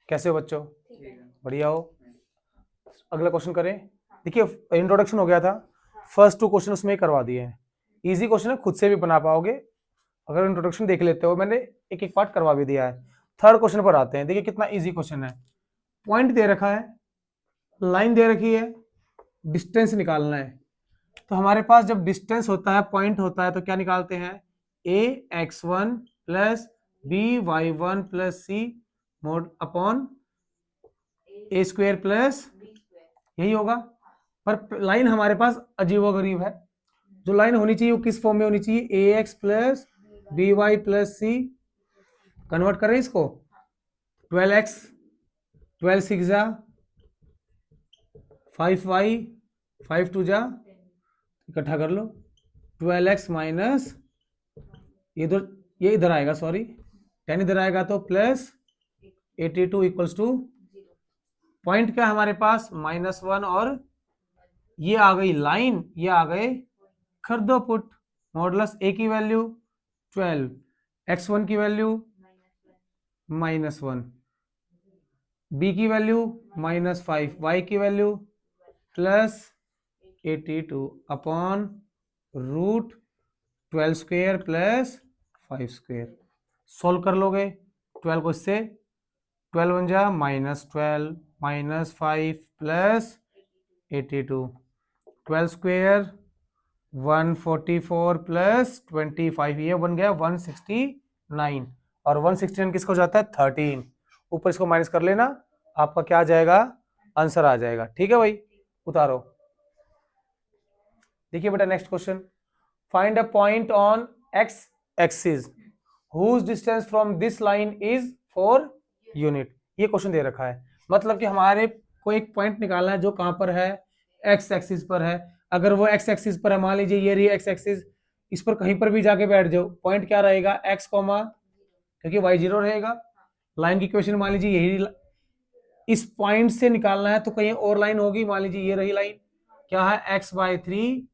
कैसे हो बच्चों? बढ़िया हो? अगला क्वेश्चन करें। देखिए इंट्रोडक्शन हो गया था, फर्स्ट 2 क्वेश्चन उसमें ही करवा दिए हैं। इजी क्वेश्चन है, खुद से भी बना पाओगे अगर इंट्रोडक्शन देख लेते हो। मैंने एक एक पार्ट करवा भी दिया है। थर्ड क्वेश्चन पर आते हैं। देखिए कितना इजी क्वेश्चन है। पॉइंट दे रखा है, लाइन दे रखी है, डिस्टेंस निकालना है। तो हमारे पास जब डिस्टेंस होता है, पॉइंट होता है, तो क्या निकालते हैं? A x one plus B Y one plus C mod upon A square plus, यही होगा। पर लाइन हमारे पास अजीबोगरीब है। जो लाइन होनी चाहिए वो किस फॉर्म में होनी चाहिए? A X plus B Y plus C. Convert करें इसको, 12x 12 सिक्स जा 5y 5 टू जा, इकट्ठा कर लो, 12x माइनस ये इधर आएगा, सॉरी 10 इधर आएगा, तो प्लस 82 इक्वल्स टू पॉइंट क्या हमारे पास? -1 और ये आ गई लाइन, ये आ गए कर दो पुट। मॉडुलस ए की वैल्यू 12, x1 की वैल्यू -1, बी की वैल्यू -5, y की value +82 upon root 12 square plus 5 square. Solve कर लोगे 12 को इससे, 12 बन जा -12 -5 प्लस 82, 12 स्क्वेयर 144 प्लस 25, ये बन गया 169। और 169 किसको जाता है? 13। ऊपर इसको माइनस कर लेना, आपका क्या आ जाएगा? आंसर आ जाएगा। ठीक है भाई, उतारो। देखिए बेटा next question, find a point on x axis whose distance from this line is 4 unit. ये क्वेश्चन दे रखा है, मतलब कि हमारे को एक पॉइंट निकालना है जो कहां पर है? एक्स एक्सिस पर है। अगर वो एक्स एक्सिस पर है, मान लीजिए ये रही एक्स एक्सिस, इस पर कहीं पर भी जाके बैठ जाओ, पॉइंट क्या रहेगा? एक्स कॉमा, क्योंकि वाई 0 रहेगा। लाइन की इक्वेशन मान लीजिए यही, इस पॉइंट से निकालना है तो कहीं और लाइन होगी। मान लीजिए ये रही लाइन, क्या है? x/3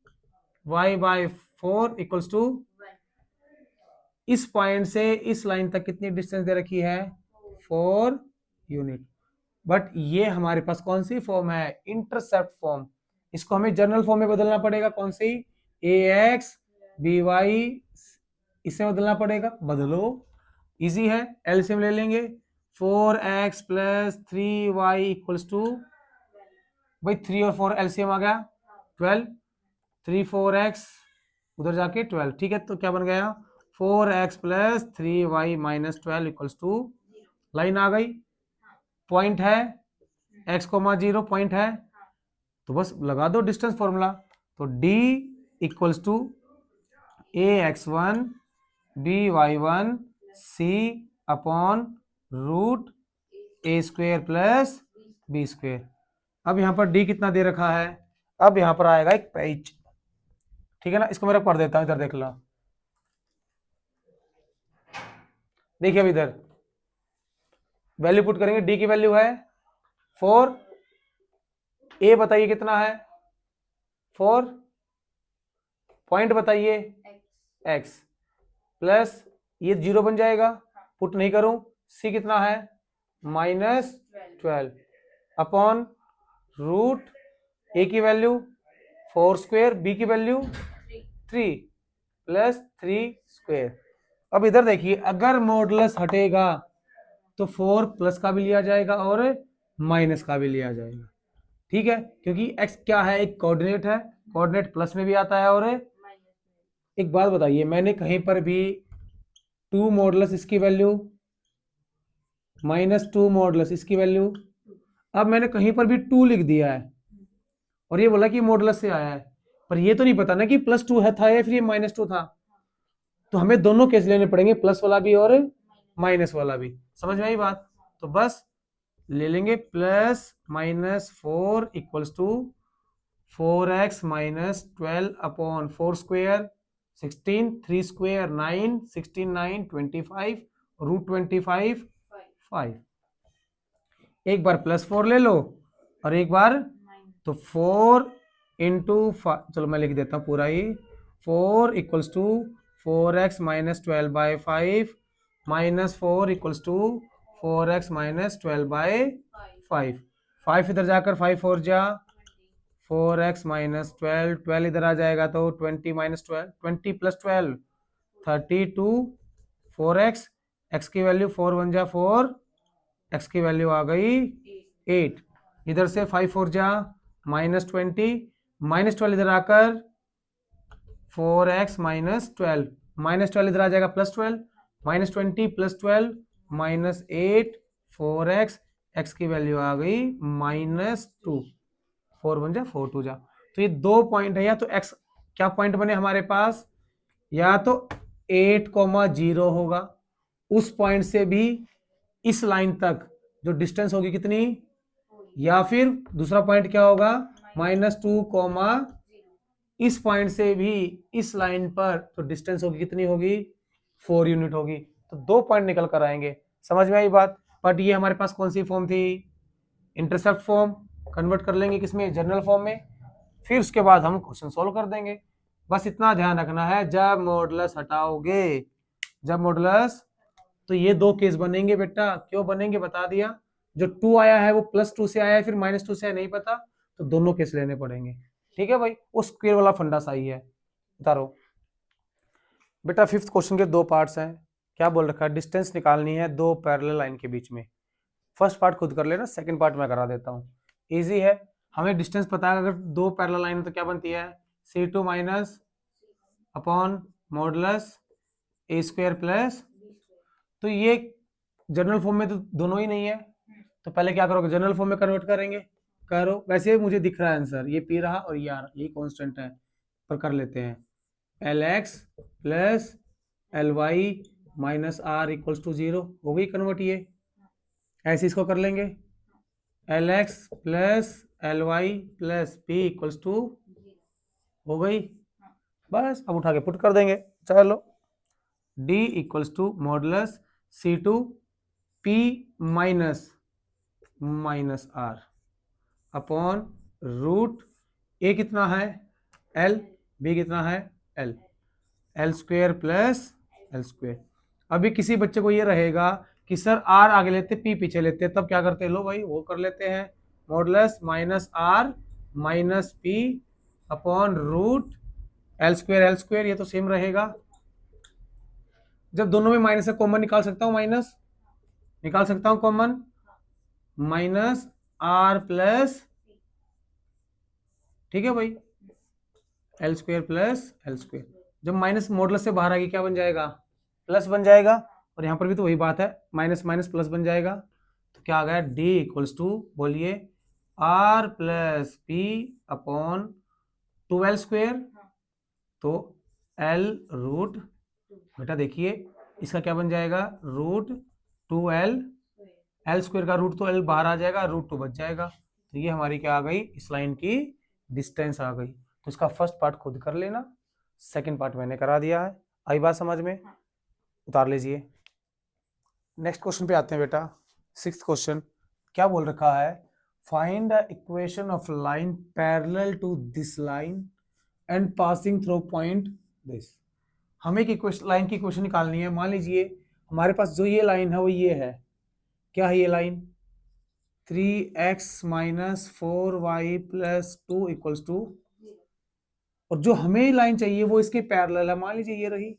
y/4 इक्वल्स टू, इस पॉइंट से इस लाइन तक कितनी डिस्टेंस दे रखी है? 4 यूनिट। बट ये हमारे पास कौन सी फॉर्म है? Intercept form. इसको हमें जनरल फॉर्म में बदलना पड़ेगा। कौन सी? ए एक्स बी वाई, इससे बदलना पड़ेगा। बदलो, इजी है, एलसीएम ले लेंगे। 4x plus 3y equals to, भाई 3 और 4 एलसीएम आ गया 12, 3 4x उधर जाके 12। ठीक है, तो क्या बन गया? 4x plus 3y minus 12 equals to, line आ गई, पॉइंट है x, 0 पॉइंट है, तो बस लगा दो डिस्टेंस फॉर्मूला। तो d equals to A x one B Y one C upon root A square plus B square. अब यहां पर d कितना दे रखा है? अब यहां पर आएगा एक पेज, ठीक है ना? इसको मैं पढ़ देता हूं, इधर देख लो। देखिए अब इधर वैल्यू पुट करेंगे, d की वैल्यू है 4, a बताइए कितना है? 4, पॉइंट बताइए x, प्लस ये 0 बन जाएगा, पुट नहीं करूं। c कितना है? -12 अपॉन रूट a की वैल्यू 4 स्क्वेयर, b की वैल्यू 3 प्लस 3 स्क्वेयर। अब इधर देखिए, अगर मॉडुलस हटेगा तो 4 प्लस का भी लिया जाएगा और माइनस का भी लिया जाएगा। ठीक है, क्योंकि x क्या है? एक कोऑर्डिनेट है, कोऑर्डिनेट प्लस में भी आता है और एक बात बताइए, मैंने कहीं पर भी 2 मॉडुलस इसकी वैल्यू -2 मॉडुलस इसकी वैल्यू, अब मैंने कहीं पर भी 2 लिख दिया है और ये बोला कि मॉडुलस से आया है, पर ये तो नहीं पता ना कि +2 है था या फिर ये -2 था। तो हमें दोनों केस लेने पड़ेंगे, प्लस वाला भी और माइनस वाला भी। समझ में आई बात? तो बस ले लेंगे +-4 equals to 4x -12 upon 4 square 16, 3 square 9, 16 9 25, root 25 5। एक बार +4 ले लो और एक बार, तो 4 इंटू, चलो मैं लिख देता हूँ पूरा ही, 4 equals to 4x -12/5 -4 equals to 4x माइनस 12/5। 5 इधर जाकर 5 4 जा 4x माइनस 12, 12 इधर आ जाएगा तो 20 माइनस 12, 20 प्लस 12 32, 4x, x की वैल्यू 4 1 जा 4, x की वैल्यू आ गई 8। इधर से 5 4 जा माइनस 20, माइनस 12 इधर आकर 4x माइनस 12, माइनस 12 इधर आ जाएगा plus 12, minus 20 plus 12 minus 8, 4x, x की वैल्यू आ गई माइनस 2, 4 1 जा 4 2 जा। तो ये 2 पॉइंट है, या तो x क्या पॉइंट बने हमारे पास, या तो 8,0 होगा, उस पॉइंट से भी इस लाइन तक जो डिस्टेंस होगी कितनी, या फिर दूसरा पॉइंट क्या होगा -2, इस पॉइंट से भी इस लाइन पर तो डिस्टेंस होगी कितनी होगी 4 यूनिट होगी। तो 2 पॉइंट निकल कर आएंगे, समझ में आई बात। बट ये हमारे पास कौन सी फॉर्म थी, इंटरसेप्ट फॉर्म। कन्वर्ट कर लेंगे किसमें, जनरल फॉर्म में, फिर उसके बाद हम क्वेश्चन सोल्व कर देंगे। बस इतना ध्यान रखना है, जब मॉडुलस हटाओगे, जब मॉडुलस, तो ये 2 केस बनेंगे बेटा। क्यों बनेंगे बता दिया, जो 2 आया है वो +2 से आया है, फिर -2 से नहीं पता, तो दोनों केस लेने पड़ेंगे। ठीक है भाई, वो स्क्वायर वाला फंडा सही है। बता रहा बेटा 5th क्वेश्चन के 2 पार्ट्स हैं। क्या बोल रखा है, डिस्टेंस निकालनी है 2 पैरेलल लाइन के बीच में। फर्स्ट पार्ट खुद कर लेना, सेकंड पार्ट मैं करा देता हूँ, इजी है। हमें डिस्टेंस पता है, अगर 2 पैरेलल लाइन तो क्या बनती है, C2 minus upon modulus A² plus, तो ये जनरल फॉर्म में तो दोनों ही नहीं है, तो पहले क्या करोगे, जनरल फॉर्म में कन्वर्ट करेंगे। करो, वैसे मुझे दिख रहा है आंसर, ये P रहा और ये R, ये कांस्टेंट है, पर कर लेते हैं। LX plus LY minus R equals to 0 हो गई कन्वर्ट। ये ऐसे इसको कर लेंगे, LX plus LY plus P equals to हो गई। बस अब उठा के पुट कर देंगे। चलो, D equals to modulus C2 P minus R upon root A कितना है L, B कितना है L square plus L square. अभी किसी बच्चे को ये रहेगा कि सर R आगे लेते P पीछे लेते, तब क्या करते, लो भाई वो कर लेते हैं, modulus -R minus P upon root L square, ये तो सेम रहेगा। जब दोनों में माइनस है, कॉमन निकाल सकता हूँ, माइनस निकाल सकता हूँ कॉमन, -R प्लस, ठीक है भाई, L square plus L square. जब माइनस मॉडुलस से बाहर आएगी क्या बन जाएगा, प्लस बन जाएगा, और यहाँ पर भी तो वही बात है, माइनस माइनस प्लस बन जाएगा। तो क्या आ गया, D इक्वल्स टू, बोलिए, R plus P upon 2L square, तो L रूट, बेटा देखिए इसका क्या बन जाएगा, रूट 2L, L स्क्वेयर का रूट तो L बाहर आ जाएगा, रूट 2 बच जाएगा। तो ये हमारी क्या आ गई, इस लाइन की डिस्टेंस आ गई। तो इसका फर्स्ट पार्ट खुद कर लेना, सेकंड पार्ट मैंने करा दिया है। आई बात समझ में, उतार लीजिए। नेक्स्ट क्वेश्चन पे आते हैं बेटा, 6th क्वेश्चन। क्या बोल रखा है, find the equation of line parallel to this line and passing through point this. हमें एक लाइन की इक्वेशन निकालनी है। मान लीजिए हमारे पास जो ये लाइन है वो ये है, क्या है ये line, 3x minus 4y plus 2 equals to, और जो हमें लाइन चाहिए वो इसके पैरेलल है। मान लीजिए ये रही,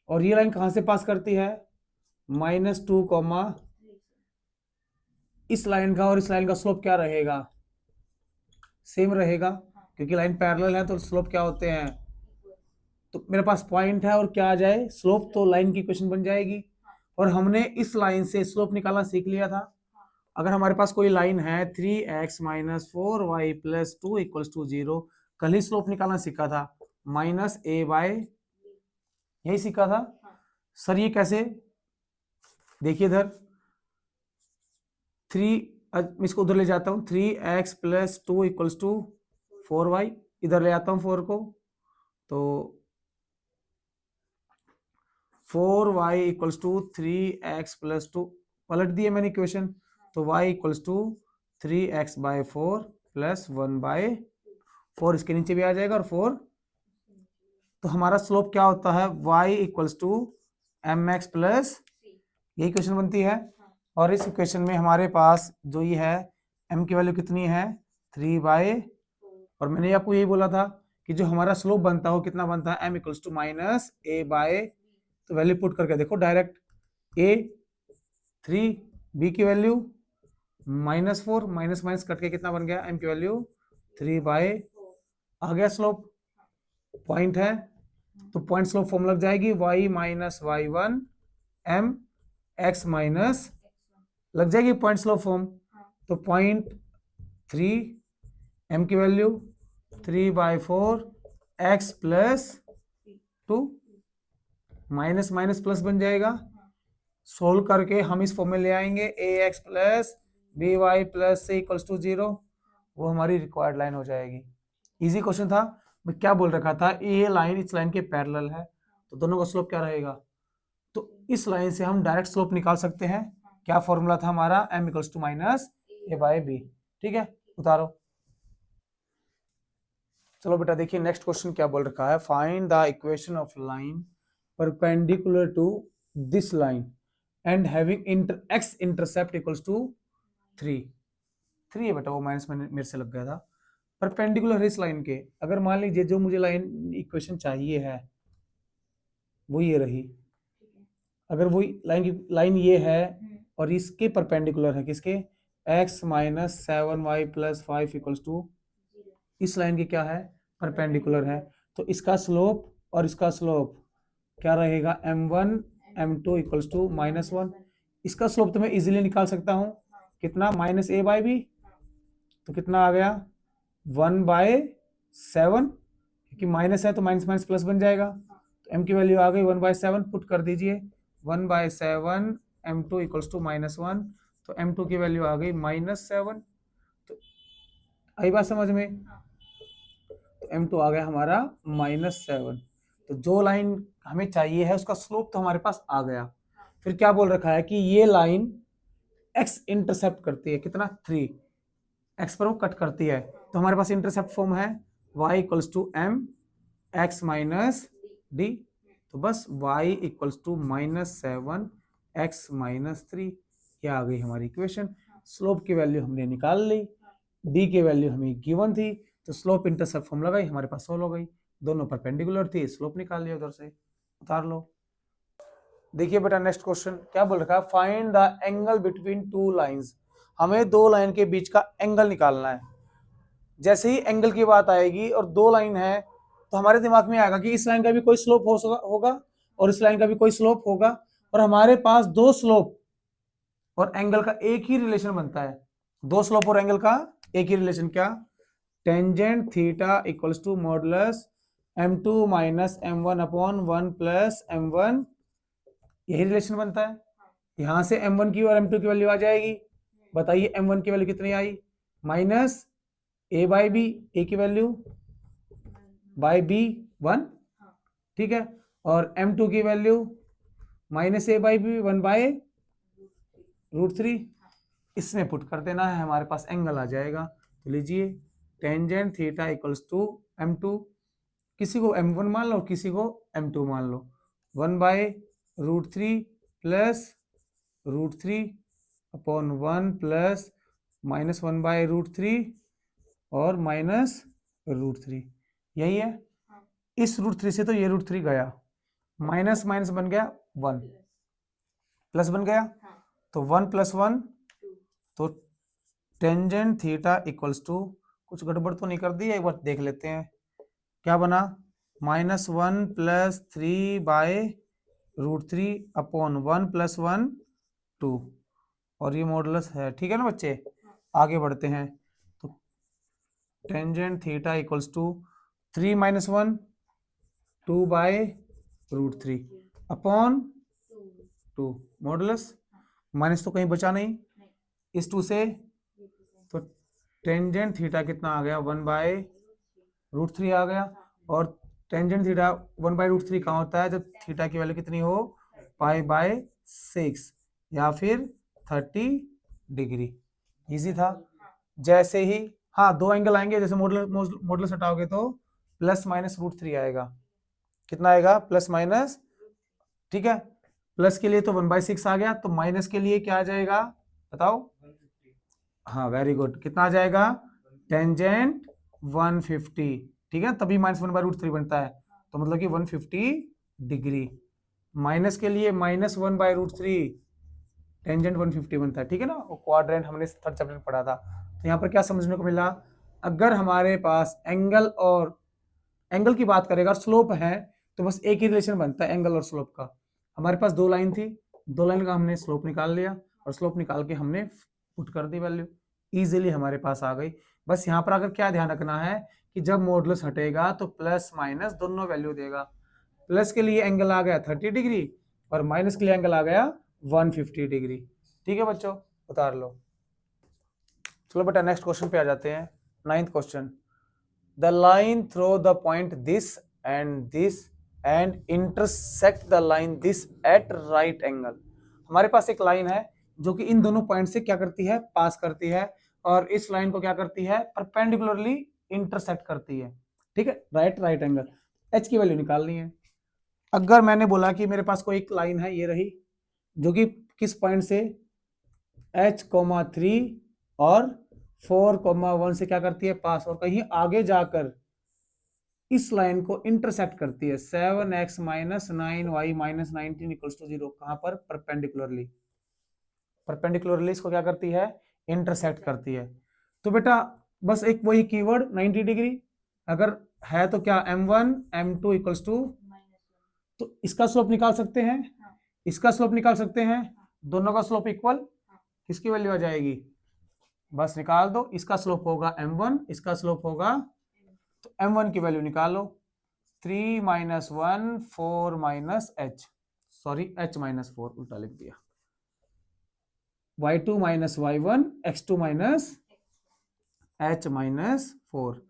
और ये लाइन कहां से पास करती है, -2, इस लाइन का और इस लाइन का स्लोप क्या रहेगा, सेम रहेगा, क्योंकि लाइन पैरेलल है तो स्लोप क्या होते हैं। तो मेरे पास पॉइंट है और क्या आ जाए, स्लोप, तो लाइन की इक्वेशन बन जाएगी। और हमने इस लाइन से स्लोप निकालना सीख लिया था। अगर हमारे पास कोई लाइन है 3x minus 4y plus 2 equals to 0, कल ही स्लोप निकालना सीखा था, -a/, यही सीखा था सर। ये कैसे, देखिए इधर 3, मैं इसको उधर ले जाता हूँ, 3x plus 2 equals to 4y, इधर ले आता हूँ 4 को, तो 4y equals to 3x plus 2, पलट दिए मैंने इक्वेशन, तो y equals to 3x/4 plus 1/4, इसके नीचे भी आ जाएगा, और 4, तो हमारा स्लोप क्या होता है, y equals to mx plus, यही क्वेश्चन बनती है, और इस इक्वेशन में हमारे पास जो ये है m की वैल्यू कितनी है 3/, और मैंने आपको यही बोला था कि जो हमारा स्लोप बनता हो कितना बनता है m equals to minus a/, तो वैल्यू पुट करके देखो डायरेक्ट a 3, b की वैल्यू -4, माइनस माइनस कट के कितना बन गया m की वैल्यू 3/, आ गया स्लोप, पॉइंट है तो पॉइंट स्लोप फॉर्म लग जाएगी y minus y1 m x minus, लग जाएगी पॉइंट स्लोप फॉर्म, तो 0.3 m की value 3/4 x plus 2, minus minus plus बन जाएगा, सोल्व करके हम इस फॉर्म में ले आएंगे ax plus by plus c equals to 0, वो हमारी रिक्वायर्ड लाइन हो जाएगी। इजी क्वेश्चन था। मैं क्या बोल रखा था, ये लाइन इस लाइन के पैरेलल है तो दोनों का स्लोप क्या रहेगा, तो इस लाइन से हम डायरेक्ट स्लोप निकाल सकते हैं। क्या फॉर्मूला था हमारा, m equals to minus a/b। ठीक है, उतारो। चलो बेटा देखिए नेक्स्ट क्वेश्चन क्या बोल रखा है, find the equation of line perpendicular to this line and having x intercept equals to 3 है बेटा, वो माइनस में मेरे से लग गया था। परपेंडिकुलर इस लाइन के, अगर मान लीजिए जो मुझे लाइन इक्वेशन चाहिए है वो ये रही, अगर वो लाइन ये है और इसके परपेंडिकुलर है किसके, x minus 7y plus 5 equals to, इस लाइन के क्या है परपेंडिकुलर है, तो इसका स्लोप और इसका स्लोप क्या रहेगा m1 m2 इक्वल्स टू -1। इसका स्लोप तो मैं इजीली निकाल सकता हूं, कितना माइनस a/b, तो कितना आ गया 1/7, क्योंकि माइनस है तो माइनस माइनस प्लस बन जाएगा, तो m की वैल्यू आ गई 1/7, पुट कर दीजिए 1/7 m2 इक्वल्स टू -1, तो m2 की वैल्यू आ गई -7, तो आई बात समझ में, तो m2 आ गया हमारा -7। तो जो लाइन हमें चाहिए है उसका स्लोप तो हमारे पास आ गया। फिर क्या बोल रखा है कि ये लाइन x इंटरसेप्ट करती है कितना 3, x पर वो कट करती है, तो हमारे पास इंटरसेप्ट फॉर्म है y equals to m x minus d, तो बस y equals to -7 x minus 3, ये आ गई हमारी इक्वेशन। स्लोप की वैल्यू हमने निकाल ली, d की वैल्यू हमें गिवन थी, तो स्लोप इंटरसेप्ट फॉर्म लगाई, हमारे पास सोल्व हो गई, दोनों परपेंडिकुलर थी, स्लोप निकाल लिया उधर से, उतार लो। देखिए बेटा नेक्स्ट क्वेश्चन क्या बोल रखा है, find the angle between two lines, हमें दो लाइन के बीच का एंगल निकालना है। जैसे ही एंगल की बात आएगी और दो लाइन है तो हमारे दिमाग में आएगा कि इस लाइन का भी कोई स्लोप होगा और इस लाइन का भी कोई स्लोप होगा, और हमारे पास दो स्लोप और एंगल का एक ही रिलेशन बनता है, दो स्लोप और एंगल का एक ही रिलेशन, क्या, tangent theta equals to modulus m2 minus m1 upon 1 plus m1, यही रिलेशन बनता है। यहां से m1 की और m2 की वैल्यू आ जाएगी, बताइए m1 की वैल्यू कितनी आई, माइनस a/b, a की वैल्यू बाय b 1, ठीक है, और m2 की वैल्यू माइनस a/b 1/√3, इसमें पुट कर देना है, हमारे पास एंगल आ जाएगा। तो लीजिए tangent theta equals to m2, किसी को m1 मान लो किसी को m2 मान लो, 1/√3 प्लस √3 अपॉन 1 प्लस -1/√3 और -√3, यही है। इस √3 से तो ये √3 गया, माइनस माइनस बन गया 1, प्लस बन गया, तो 1 + 1, तो टेंजेंट थीटा इक्वल्स टू, कुछ गड़बड़ तो नहीं कर दी, एक बार देख लेते हैं क्या बना, -1 + 3/√3 अपॉन 1 + 1 2, और ये मॉडुलस है, ठीक है ना बच्चे। आगे बढ़ते हैं, तो tangent theta equals to 3 - 1 2/√3 upon 2, modulus, minus तो कहीं बचा नहीं इस 2 से, तो टेंजेंट थीटा कितना आ गया 1/√3 आ गया, और टेंजेंट थीटा 1/√3 कहाँ होता है, जब थीटा की वैल्यू कितनी हो π/6 या फिर 30 डिग्री। इजी था। जैसे ही हाँ दो एंगल आएंगे, जैसे मॉडुलस हटाओगे तो +- √3 आएगा, कितना आएगा +-, ठीक है, प्लस के लिए तो 1/6 आ गया, तो माइनस के लिए क्या आ जाएगा बताओ? हाँ वेरी गुड, कितना आ जाएगा? टेंजेंट 150, ठीक है, तभी -1/√3 बनता है, तो मतलब कि 150 डिग्री। माइनस के लिए -1/√3 टेंजेंट 150 बनता है, ठीक है ना, वो क्वाड्रेंट हमने थर्ड चैप्टर में पढ़ा था। तो यहाँ पर क्या समझने को मिला, अगर हमारे पास एंगल और एंगल की बात करेगा, स्लोप है, तो बस एक ही रिलेशन बनता है एंगल और स्लोप का। हमारे पास दो लाइन थी, दो लाइन का हमने स्लोप निकाल लिया और स्लोप निकाल के हमने पुट कर दी वैल्यू, इजीली हमारे पास आ गई। बस यहाँ पर अगर क्या ध्यान रखना है कि जब मॉडुलस हटेगा तो प्लस माइनस दोनों वैल्यू देगा। प्लस के लिए एंगल आ गया 30 डिग्री और माइनस के लिए एंगल आ गया 150 डिग्री। ठीक है बच्चों, उतार लो। चलो बेटा नेक्स्ट क्वेश्चन पे आ जाते हैं। 9th question, the line throw the point this and intersect the line this eight right angle. हमारे पास एक लाइन है जो कि इन दोनों पॉइंट से क्या करती है, पास करती है, और इस लाइन को क्या करती है, परपेंडिकुलरली इंटरसेक्ट करती है। ठीक है, राइट एंगल। एच की वैल्यू निकालनी है। अगर मैंने बोला कि मेरे पास कोई एक लाइन है, ये रही, जो कि किस पॉइंट से h,3 और 4,1 से क्या करती है, पास, और कहीं आगे जाकर इस लाइन को इंटरसेक्ट करती है 7x - 9y - 19 = 0। कहां पर? परपेंडिकुलरली। परपेंडिकुलरली इसको क्या करती है, इंटरसेक्ट करती है। तो बेटा बस एक वही कीवर्ड 90 डिग्री अगर है तो क्या m1 m2 = तो इसका स्लोप निकाल सकते हैं, इसका स्लोप निकाल सकते हैं, दोनों का स्लोप इक्वल, किसकी वैल्यू आ जाएगी, बस निकाल दो। इसका स्लोप होगा m1, इसका स्लोप होगा, तो m1 की वैल्यू निकालो, 3 - 1 4 - h, सॉरी h - 4 उल्टा लिख दिया, y2 - y1 x2 - h - 4।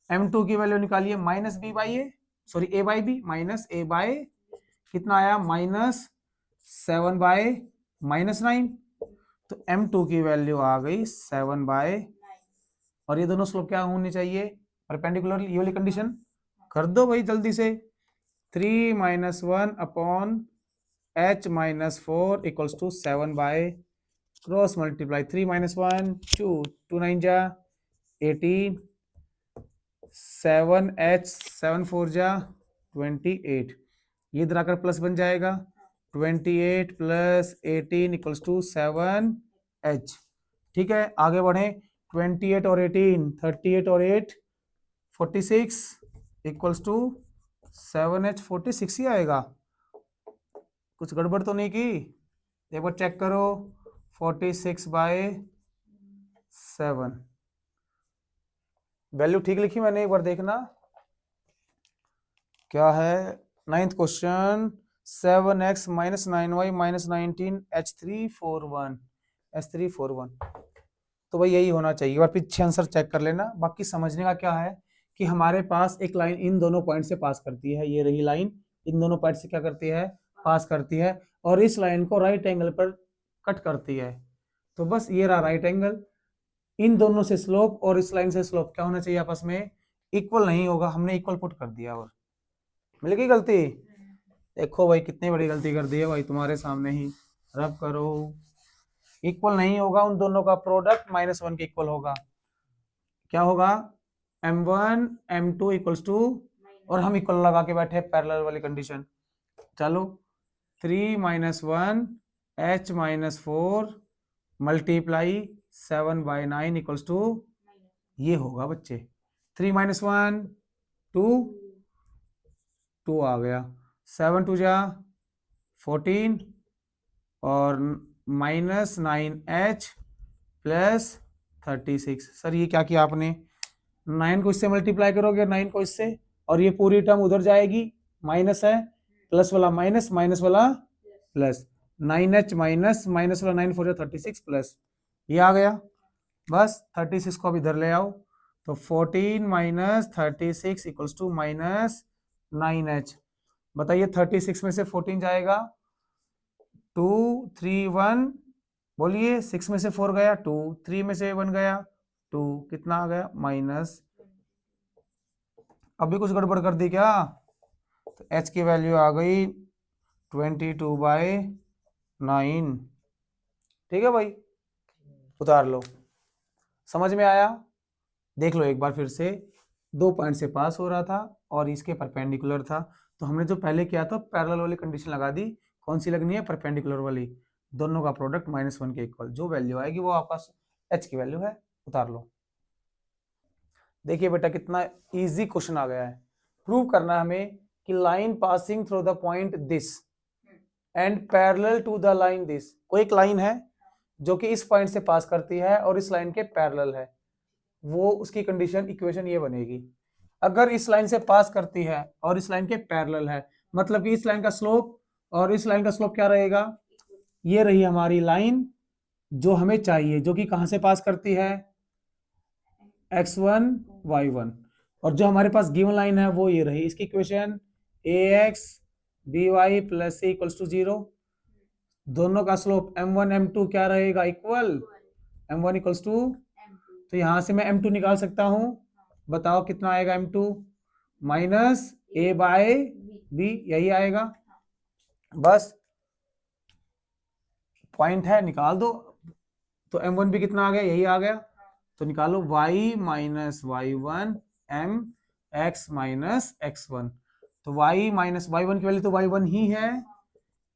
m2 की वैल्यू निकालिए, -b/a, सॉरी a/b, -a/ कितना आया, -7/-9। तो m2 की वैल्यू आ गई 7/, और ये दोनों स्लोप क्या होनी चाहिए, परपेंडिकुलर, ये वाली कंडीशन कर दो भाई जल्दी से। 3 - 1 अपॉन h - 4 = 7/, क्रॉस मल्टीप्लाई, 3 - 1 2, 2 9 जा 18, 7h 7 4 जा 28, ये इधर आकर प्लस बन जाएगा, 28 + 18 = 7h। ठीक है, आगे बढ़े, 28 और 18, 38 और 8 46 = 7h 46 ही आएगा। कुछ गड़बड़ तो नहीं की, एक बार चेक करो, 46/7 वैल्यू ठीक लिखी मैंने, एक बार देखना क्या है। 9th question, 7x - 9y - 19 h341। तो भाई यही होना चाहिए, एक बार पीछे आंसर चेक कर लेना। बाकी समझने का क्या है कि हमारे पास एक लाइन इन दोनों पॉइंट से पास करती है, ये रही लाइन, इन दोनों पॉइंट से क्या करती है, पास करती है, और इस लाइन को राइट एंगल पर कट करती है। तो बस ये रहा राइट एंगल, इन दोनों से स्लोप और इस लाइन से स्लोप क्या होना चाहिए, आपस में इक्वल नहीं होगा, हमने इक्वल पुट कर दिया और मिल गई गलती। देखो भाई कितनी बड़ी गलती कर दी है भाई, तुम्हारे सामने ही, रब करो, इक्वल नहीं होगा, उन दोनों का प्रोडक्ट -1 के इक्वल होगा। क्या होगा, m1 m2 = और हम इक्वल लगा के बैठे पैरेलल वाली कंडीशन। चलो 3 - 1 h - 4 मल्टीप्लाई 7/9 = ये होगा बच्चे, 3 - 1 2 2 आ गया, 7 2 जा 14 और -9h + 36। सर ये क्या किया आपने, 9 को इससे मल्टीप्लाई करोगे, 9 को इससे, और ये पूरी टर्म उधर जाएगी, माइनस है, प्लस वाला माइनस, माइनस वाला प्लस, 9h माइनस माइनस वाला 9 4 जा 36 प्लस, ये आ गया। बस 36 को अब इधर ले आओ, तो 14 - 36 = -9h। बताइए 36 में से 14 जाएगा, 2 3 1, बोलिए, 6 में से 4 गया 2, 3 में से 1 गया 2, कितना आ गया, माइनस। अभी कुछ गड़बड़ कर दी क्या, तो h की वैल्यू आ गई 22/9। ठीक है भाई, उतार लो। समझ में आया? देख लो एक बार फिर से, 2 पॉइंट से पास हो रहा था और इसके परपेंडिकुलर था, तो हमने जो पहले किया था पैरेलल वाली कंडीशन लगा दी। कौन सी लगनी है? परपेंडिकुलर वाली। दोनों का प्रोडक्ट -1 के इक्वल, जो वैल्यू आएगी वो आपस h की वैल्यू है। उतार लो। देखिए बेटा कितना इजी क्वेश्चन आ गया है। प्रूव करना है हमें कि line passing through the point this and parallel to the line this. कोई एक लाइन है जो कि इस पॉइंट से पास करती है और इस लाइन के पैरेलल है, वो उसकी कंडीशन इक्वेशन ये बनेगी। अगर इस लाइन से पास करती है और इस लाइन के पैरेलल है, मतलब कि इस लाइन का स्लोप और इस लाइन का स्लोप क्या रहेगा? ये रही हमारी लाइन जो हमें चाहिए, जो कि कहां से पास करती है? x1 y1। और जो हमारे पास गिवन लाइन है वो ये रही। इसकी equation ax by plus c equals to 0। दोनों का स्लोप m1 m2 क्या रहेगा? इक्वल m1 इक्वल्स टू, तो यहां से मैं m2 निकाल सकता हूं। बताओ कितना आएगा m2? Minus a by b, यही आएगा। बस पॉइंट है, निकाल दो। तो m1 भी कितना आ गया? यही आ गया। तो निकालो y minus y1 m x minus x1। तो y माइनस y1 की वैल्यू तो y1 ही है,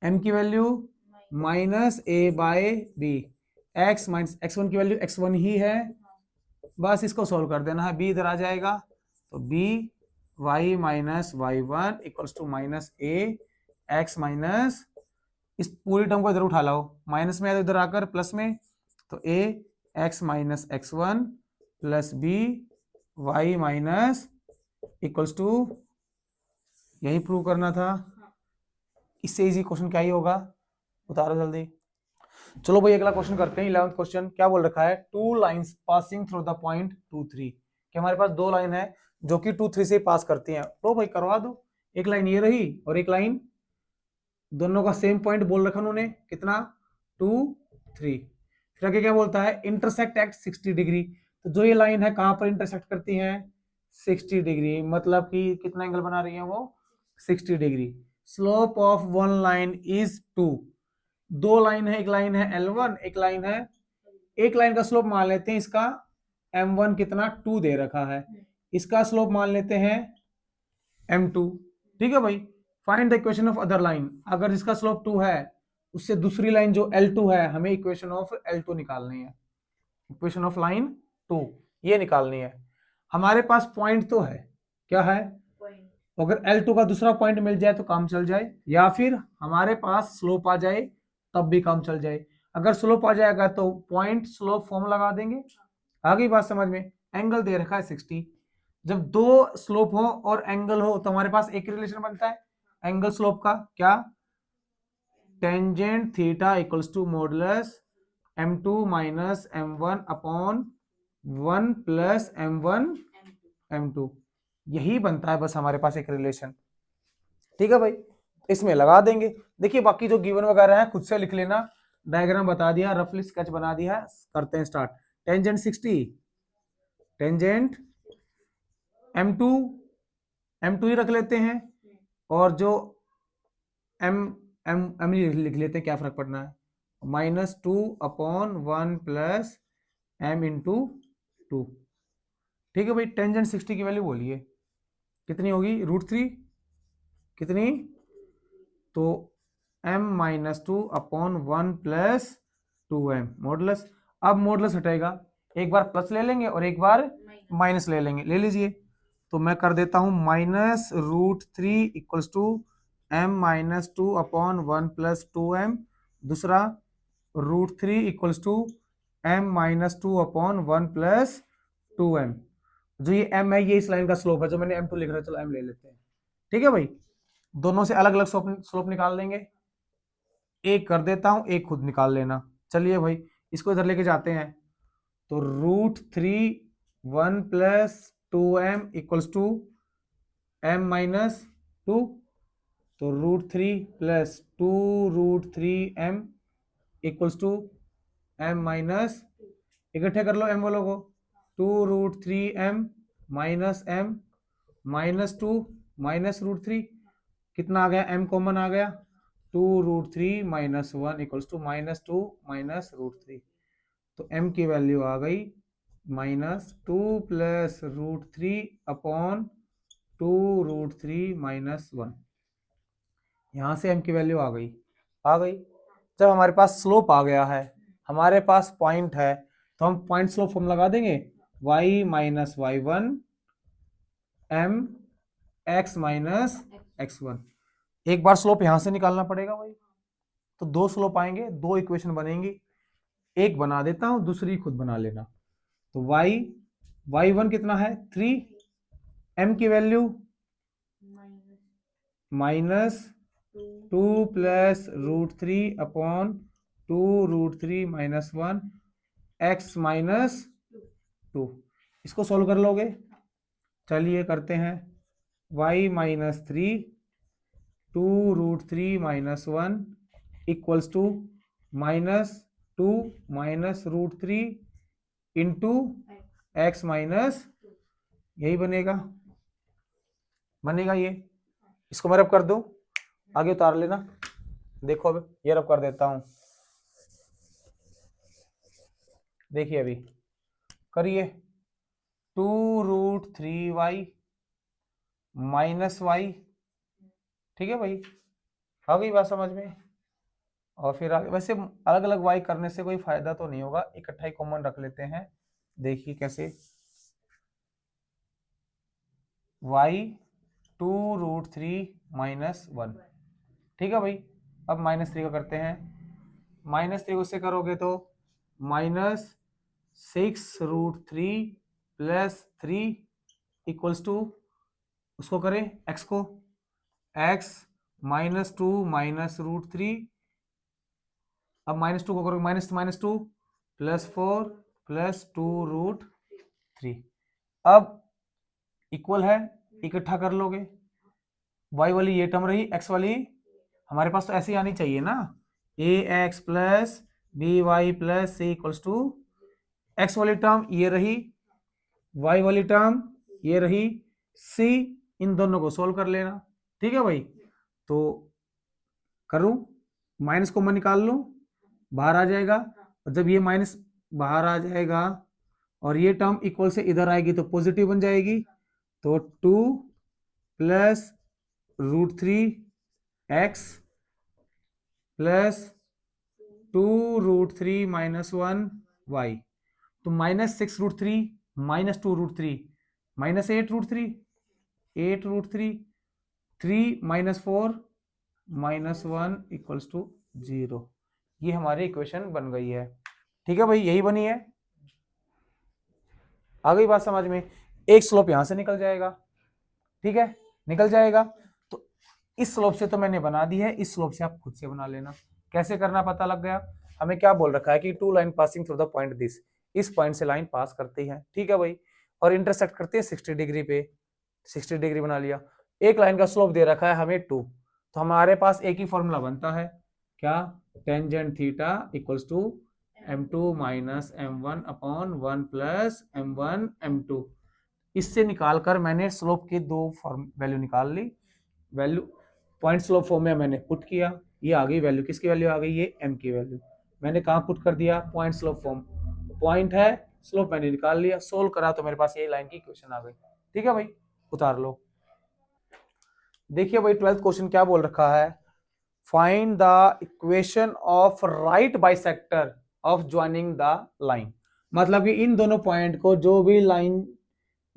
m की value minus a by b, x minus x1 की वैल्यू x1 ही है। बस इसको सोल्व कर देना है, b इधर आ जाएगा। तो b y minus y1 equals to minus a x minus, इस पूरी टर्म को इधर उठा लाओ, माइनस में इधर आकर प्लस में, तो a x minus x1 plus b y minus equals to, यही प्रूव करना था। इससे इजी क्वेश्चन क्या ही होगा? उतारो जल्दी। चलो भाई अगला क्वेश्चन करते हैं। 11th क्वेश्चन क्या बोल रखा है? 2 lines passing through the point 2 3। कि हमारे पास 2 लाइन है जो कि 2 3 से पास करती हैं। तो भाई करवा दो। एक लाइन ये रही और एक लाइन, दोनों का सेम पॉइंट बोल रखा उन्होंने, कितना? 2 3। फिर आगे क्या बोलता है? Intersect at 60 degree. तो जो ये लाइन है कहां पर इंटरसेक्ट करती है? 60 डिग्री, मतलब कि कितना एंगल बना रही है वो? 60 degree. Slope of one line is 2। 2 line है, एक लाइन है L1, एक लाइन है, एक लाइन का स्लोप मान लेते हैं इसका M1 कितना? 2 दे रखा है। इसका स्लोप मान लेते हैं M2। ठीक है भाई। Find the equation of other line. अगर जिसका स्लोप 2 है उससे दूसरी लाइन जो L2 है, हमें इक्वेशन ऑफ L2 निकालनी है। इक्वेशन ऑफ लाइन 2 ये निकालनी है। हमारे पास पॉइंट तो है, क्या है? अगर L2 का दूसरा पॉइंट मिल जाए तो काम चल जाए, या फिर हमारे पास स्लोप आ जाए तब भी काम चल जाए। अगर स्लोप आ जाएगा तो पॉइंट स्लोप फॉर्म लगा देंगे। आगे बात समझ में? एंगल दे रखा है 60। जब दो स्लोप हो और एंगल हो तो हमारे पास एक रिलेशन बनता है एंगल स्लोप का, क्या? Tangent theta equals to modulus m2 minus m1 upon 1 plus m1 m2। यही बनता है बस हमारे पास एक रिलेशन। ठीक है भाई, इसमें लगा देंगे। देखिए बाकी जो गिवन वगैरह है खुद से लिख लेना। डायग्राम बता दिया, रफली स्केच बना दिया। करते हैं start. Tangent 60, tangent m2 m2 ही रख लेते हैं, और जो m m लिख लेते हैं, क्या फर्क पड़ना है? -2 अपॉन 1 प्लस m इंटू 2। ठीक है भाई, टेंजेंट 60 की वैल्यू बोलिए कितनी होगी? √3। कितनी? तो m -2 upon 1 plus 2m modulus. अब मॉडुलस हटेगा, एक बार प्लस ले लेंगे और एक बार माइनस ले लेंगे। ले लीजिए, तो मैं कर देता हूं -√3 equals to m -2 upon 1 plus 2m। दूसरा √3 equals to m -2 upon 1 plus 2m। जो ये m है ये इस लाइन का स्लोप है, जो मैंने m2 लिख रहा है, चलो m ले लेते हैं। ठीक है भाई, दोनों से अलग अलग स्लोप निकाल लेंगे। एक कर देता हूं, एक खुद निकाल लेना। चलिए भाई इसको इधर लेके जाते हैं। तो √3 1 plus 2m equals to m minus 2। तो √3 plus 2√3m equals to m minus, इकट्ठे कर लो m वालों को। 2√3m माइनस m -2 माइनस √3, कितना आ गया? m कॉमन आ गया, 2√3 माइनस 1 इक्वल्स टू -2 माइनस √3। तो m की वैल्यू आ गई -2 प्लस √3 अपॉन 2√3 माइनस 1। यहां से m की वैल्यू आ गई। जब हमारे पास स्लोप आ गया है, हमारे पास पॉइंट है, तो हम पॉइंट स्लोप फॉर्म लगा देंगे, y minus y1 m x minus x1। एक बार स्लोप यहां से निकालना पड़ेगा भाई, तो दो स्लोप आएंगे, दो इक्वेशन बनेंगी। एक बना देता हूं, दूसरी खुद बना लेना। तो y1 कितना है 3, m की value -2 plus √3 upon 2√3 minus 1 x minus 2। इसको सोल्व कर लोगे? चलिए करते हैं। y minus 3 2√3 minus 1 equals to -2 minus √3 into x minus, यही बनेगा ये। इसको मैं रब कर दूं, आगे उतार लेना। देखो अब ये रब कर देता हूं, देखिए अभी करिए। 2√3y माइनस y, ठीक है भाई, आ गई बात समझ में? और फिर आगे, वैसे अलग अलग y करने से कोई फायदा तो नहीं होगा, इकट्ठा ही कॉमन रख लेते हैं। देखिए कैसे, y 2√3 माइनस 1, ठीक है भाई। अब -3 का करते हैं। -3 उससे करोगे तो -6√3 प्लस 3 इक्वल्स टू, उसको करें x को, x -2 माइनस √3। अब -2 को करोगे, -2 प्लस 4 प्लस 2√3। अब इक्वल है, इकट्ठा कर लोगे। y वाली ये टर्म रही, x वाली हमारे पास तो ऐसे ही आनी चाहिए ना, ax plus by plus c equals to, x वाली टर्म ये रही, y वाली टर्म ये रही, c, इन दोनों को सोल्व कर लेना, ठीक है भाई। तो करूं, माइनस कॉमन निकाल लूं, बाहर आ जाएगा। और जब ये माइनस बाहर आ जाएगा और ये टर्म इक्वल से इधर आएगी तो पॉजिटिव बन जाएगी। तो 2 plus √3x plus 2√3 minus 1y। तो -6√3 minus 2√3 minus 8√3, 8√3, 3 minus 4 minus 1 equals to 0। ये हमारी इक्वेशन बन गई है, ठीक है भाई, यही बनी है। आ गई बात समझ में? एक स्लोप यहां से निकल जाएगा, ठीक है, निकल जाएगा। तो इस स्लोप से तो मैंने बना दी है, इस स्लोप से आप खुद से बना लेना। कैसे करना पता लग गया? हमें क्या बोल रखा है कि 2 line passing through the point this, इस पॉइंट से लाइन पास करती है, ठीक है भाई, और इंटरसेक्ट करते हैं 60 डिग्री पे, 60 डिग्री बना लिया। एक लाइन का स्लोप दे रखा है हमें 2, तो हमारे पास एक ही फॉर्मूला बनता है, क्या? Tangent theta equals to m2 minus m1 upon 1 plus m1 m2। इससे निकालकर मैंने स्लोप की दो फॉर्म वैल्यू निकाल ली, वैल्यू पॉइंट स्लोप फॉर्म में मैंने पुट किया, ये आ गई वैल्यू, किसकी वैल्यू आ गई? ये m की वैल्यू मैंने कहाँ पुट कर दिया? Point slope form. पॉइंट है, स्लोप मैंने निकाल लिया, सोल्व करा तो मेरे पास ये लाइन की इक्वेशन आ गई, ठीक है भाई, उतार लो। देखिए भाई 12th क्वेश्चन क्या बोल रखा है, find the equation of right bisector of joining the line. मतलब कि इन दोनों पॉइंट को जो भी लाइन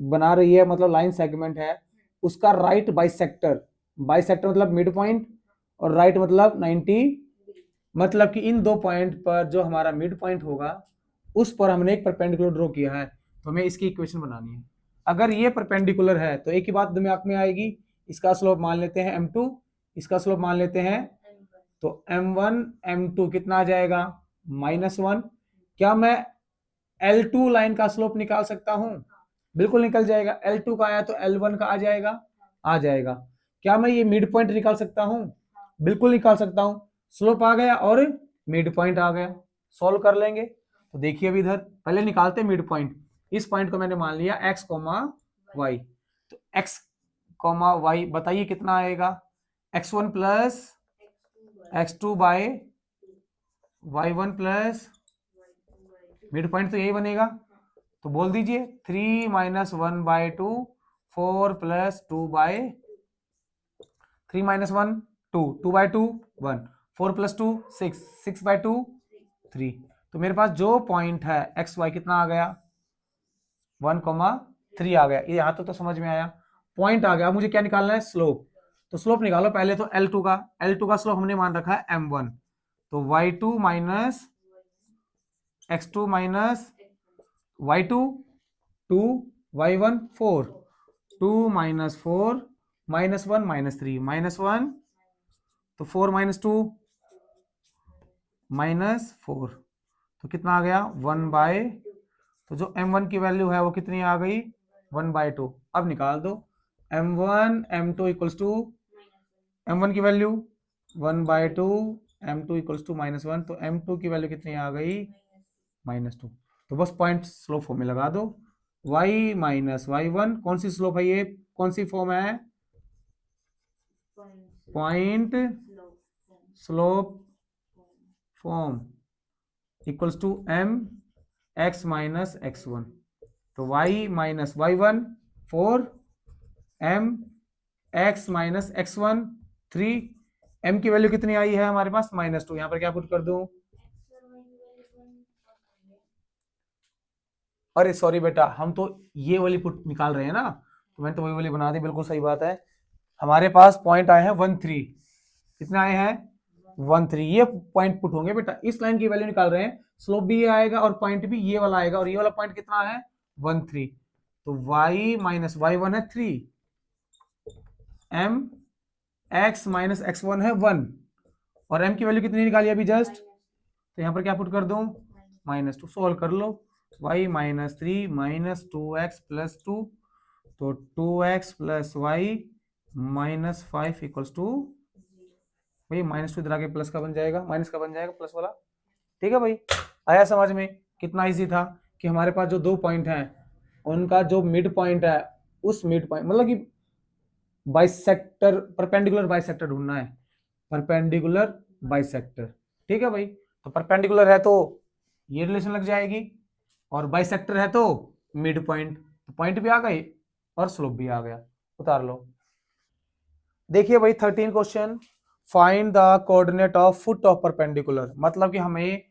बना रही है, मतलब लाइन सेगमेंट है, उसका राइट बाइसेक्टर, बाइसेक्टर मतलब मिड पॉइंट, और राइट मतलब 90, मतलब कि इन दो पॉइंट पर जो हमारा मिड पॉइंट होगा उस पर हमने एक परपेंडिकुलर ड्रॉ किया है, तो हमें इसकी इक्वेशन बनानी है। अगर ये परपेंडिकुलर है तो एक ही बात दिमाग में आएगी, इसका स्लोप मान लेते हैं m2, इसका स्लोप मान लेते हैं, तो m1 m2 कितना आ जाएगा? -1। क्या मैं L2 लाइन का स्लोप निकाल सकता हूं? बिल्कुल निकल जाएगा। L2 का आया तो L1 का आ जाएगा। क्या मैं ये मिड पॉइंट निकाल सकता हूं? बिल्कुल निकाल सकता हूं। स्लोप आ गया और मिड पॉइंट आ गया, सॉल्व कर लेंगे। तो देखिए अभी इधर पहले निकालते मिड पॉइंट। इस पॉइंट को मैंने मान लिया x, y, तो x, y बताइए कितना आएगा? x1 plus x2 by y1 plus mid point तो यही बनेगा, तो बोल दीजिए 3 minus 1 by 2, 4 plus 2 by 3 minus 1 2, 2 by 2 1, 4 plus 2 6, 6 by 2 3। तो मेरे पास जो पॉइंट है एक्स वाई कितना आ गया 1,3 आ गया। ये यहां तो समझ में आया, पॉइंट आ गया। अब मुझे क्या निकालना है, स्लोप। तो स्लोप निकालो पहले तो L2 का, L2 का स्लोप हमने मान रखा है m1, तो y2 minus x2 minus y2 2, y1 4, 2 minus 4 minus 1 minus 3 minus 1, तो 4 माइनस 2 माइनस 4, तो कितना आ गया 1 बाय, तो जो m1 की वैल्यू है वो कितनी आ गई 1 बाय 2। अब निकाल दो m1 m2 equals to, m1 की value 1 by 2, m2 equals to minus 1, तो m2 की वैल्यू कितनी आ गई -2। तो बस पॉइंट स्लोप फॉर्म में लगा दो, y माइनस y1, कौन सी स्लोप है ये, कौन सी फॉर्म है, point slope form equals to m x minus x1, तो y minus y1 4, m x minus x1 3, m की वैल्यू कितनी आई है हमारे पास -2, यहां पर क्या पुट कर दूं, अरे सॉरी बेटा, हम तो ये वाली पुट निकाल रहे हैं ना, तो मैंने तो वही वाली बना दी, बिल्कुल सही बात है। हमारे पास पॉइंट आए हैं 1 3, कितने आए हैं 1 3, ये पॉइंट पुट होंगे बेटा, इस लाइन की वैल्यू निकाल रहे हैं, स्लोप भी ये आएगा और पॉइंट भी ये वाला आएगा, और ये वाला पॉइंट कितना है 1 3, तो y माइनस y1 है 3, m x माइनस x1 है 1, और m की वैल्यू कितनी निकाली अभी जस्ट, तो यहां पर क्या पुट कर दूं -2, सोल्व कर लो, y minus 3 minus 2x plus 2, तो 2x plus y minus 5 equals to, भाई -2 इधर आके प्लस का बन जाएगा, माइनस का बन जाएगा प्लस वाला, ठीक है भाई। आया समझ में, कितना इजी था कि हमारे पास जो दो पॉइंट हैं उनका जो मिड पॉइंट है, उस मिड पॉइंट मतलब कि बाइसेक्टर, परपेंडिकुलर बाइसेक्टर ढूंढना है, परपेंडिकुलर बाइसेक्टर, ठीक है भाई। तो परपेंडिकुलर है तो ये रिलेशन लग जाएगी, और बाइसेक्टर है तो मिड पॉइंट, तो पॉइंट भी आ गई और स्लोप भी आ गया, उतार लो। देखिए भाई 13 question, find the coordinate of foot of perpendicular, मतलब कि हमें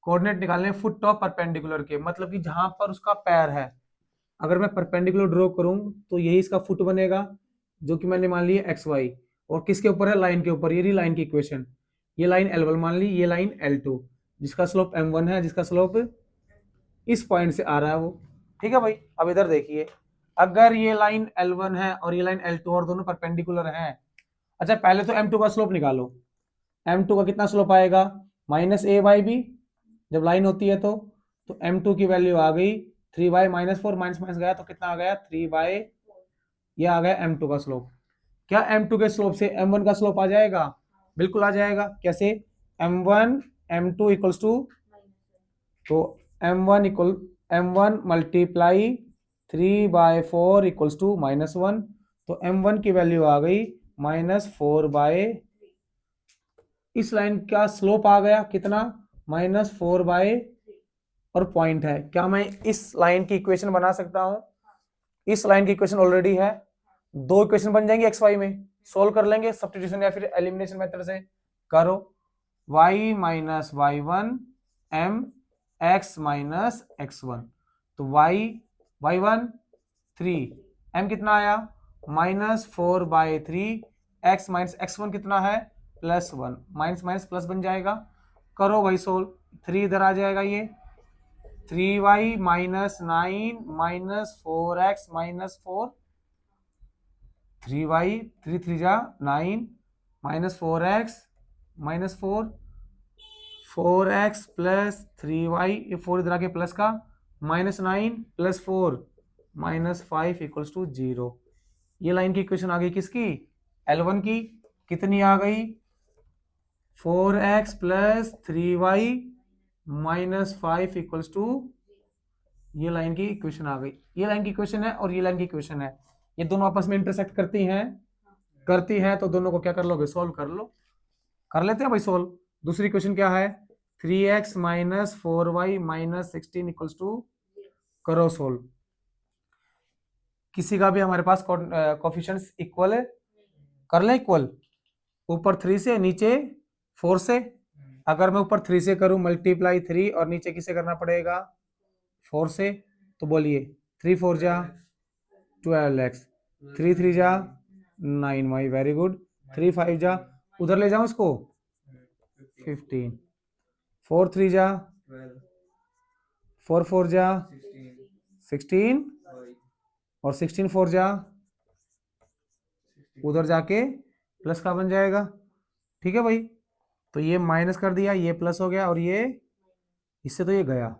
कोऑर्डिनेट निकालने फुट ऑफ परपेंडिकुलर के, मतलब कि जहां पर उसका पैर है, अगर मैं परपेंडिकुलर ड्रॉ करूं तो यही इसका फुट बनेगा, जो कि मैंने मान लिया एक्स वाई, और किसके ऊपर है, लाइन के ऊपर, ये रही लाइन की इक्वेशन, ये लाइन L1 मान ली, ये लाइन L2, जिसका स्लोप m1 है, जिसका स्लोप इस पॉइंट से आ रहा है वो, ठीक है भाई। अब इधर देखिए, अगर ये लाइन L1 है और ये लाइन L2 और दोनों परपेंडिकुलर हैं, अच्छा पहले तो m2 का स्लोप निकालो, m2 का कितना स्लोप आएगा -a/b, जब लाइन होती है तो m2 की वैल्यू आ गई 3 माइनस 4, माइनस माइनस गया तो कितना आ गया 3, ये आ गया m2 का स्लोप। क्या m2 के स्लोप से m1 का स्लोप आ जाएगा, बिल्कुल आ जाएगा, कैसे, m1 m2 इक्वल्स टू, तो m1 मल्टीप्लाई 3/4 इक्वल्स टू -1, तो m1 की वैल्यू आ गई -4, इस लाइन का स्लोप आ गया कितना -4, और पॉइंट है, क्या मैं इस लाइन की इक्वेशन बना सकता हूं, इस लाइन की इक्वेशन ऑलरेडी है, दो इक्वेशन बन जाएंगे एक्स वाई में, सोल्व कर लेंगे सब्स्टिट्यूशन या फिर एलिमिनेशन मेथड से, करो y minus y1 m x minus x1, तो y1 3, m कितना आया -4/3, x माइनस x1 कितना है +1, माइनस माइनस प्लस बन जाएगा, करो भाई सोल्व, 3 इधर आ जाएगा, ये 3y minus 9 minus 4x minus 4, 3y 3 3 जा 9 minus 4x minus 4, 4x plus 3y, ये 4 इधर आके प्लस का, -9 प्लस 4 -5 इक्वल्स टू 0। ये लाइन की इक्वेशन आ गई किसकी, L1 की, कितनी आ गई 4x plus 3y minus 5 equals to, ये लाइन की इक्वेशन आ गई, ये लाइन की इक्वेशन है और ये लाइन की इक्वेशन है, ये दोनों आपस में इंटरसेक्ट करती हैं, तो दोनों को क्या कर लोगे, सॉल्व कर लो, कर लेते हैं भाई सोल्व। दूसरी क्वेश्चन क्या है, 3x minus 4y minus 16 equals to, करो सोल्व। किसी का भी हमारे पास कोफिशिएंट्स इक्वल है, कर लें इक्वल, ऊपर 3 से नीचे 4 से। अगर मैं ऊपर 3 से करूं मल्टीप्लाई 3 और नीचे किसे करना पड़ेगा 4 से, तो बोलिए 3 4 जा 12x, 3 3 जा 9y, वेरी गुड। 3 5 जा, उधर ले जाऊं इसको 15, 4 3 जा 4 4 जा 16 और 16 4 जा, उधर जाके प्लस का बन जाएगा। ठीक है भाई, तो ये माइनस कर दिया, ये प्लस हो गया और ये इससे तो ये गया।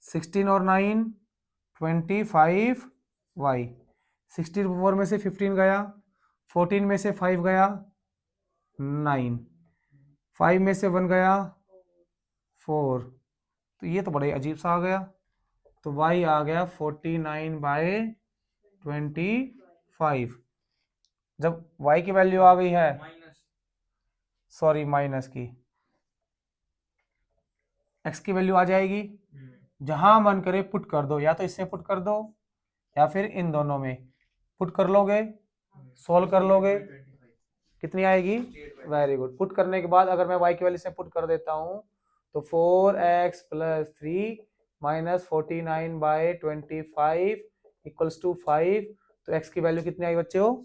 16 और 9 25y, 64 में से 15 गया, 14 में से 5 गया 9, 5 में से 1 गया 4, तो ये तो बड़ा ही अजीब सा आ गया। तो y आ गया 49/25। जब y की वैल्यू आ गई है, सॉरी माइनस की, x की वैल्यू आ जाएगी, जहां मन करे पुट कर दो, या तो इससे पुट कर दो या फिर इन दोनों में पुट कर लोगे, सोल्व कर लोगे, कितनी आएगी, वेरी गुड। पुट करने के बाद अगर मैं y की वैल्यू से पुट कर देता हूं तो 4x plus 3 minus 49/25 equals to 5, तो x की वैल्यू कितनी आई बच्चों,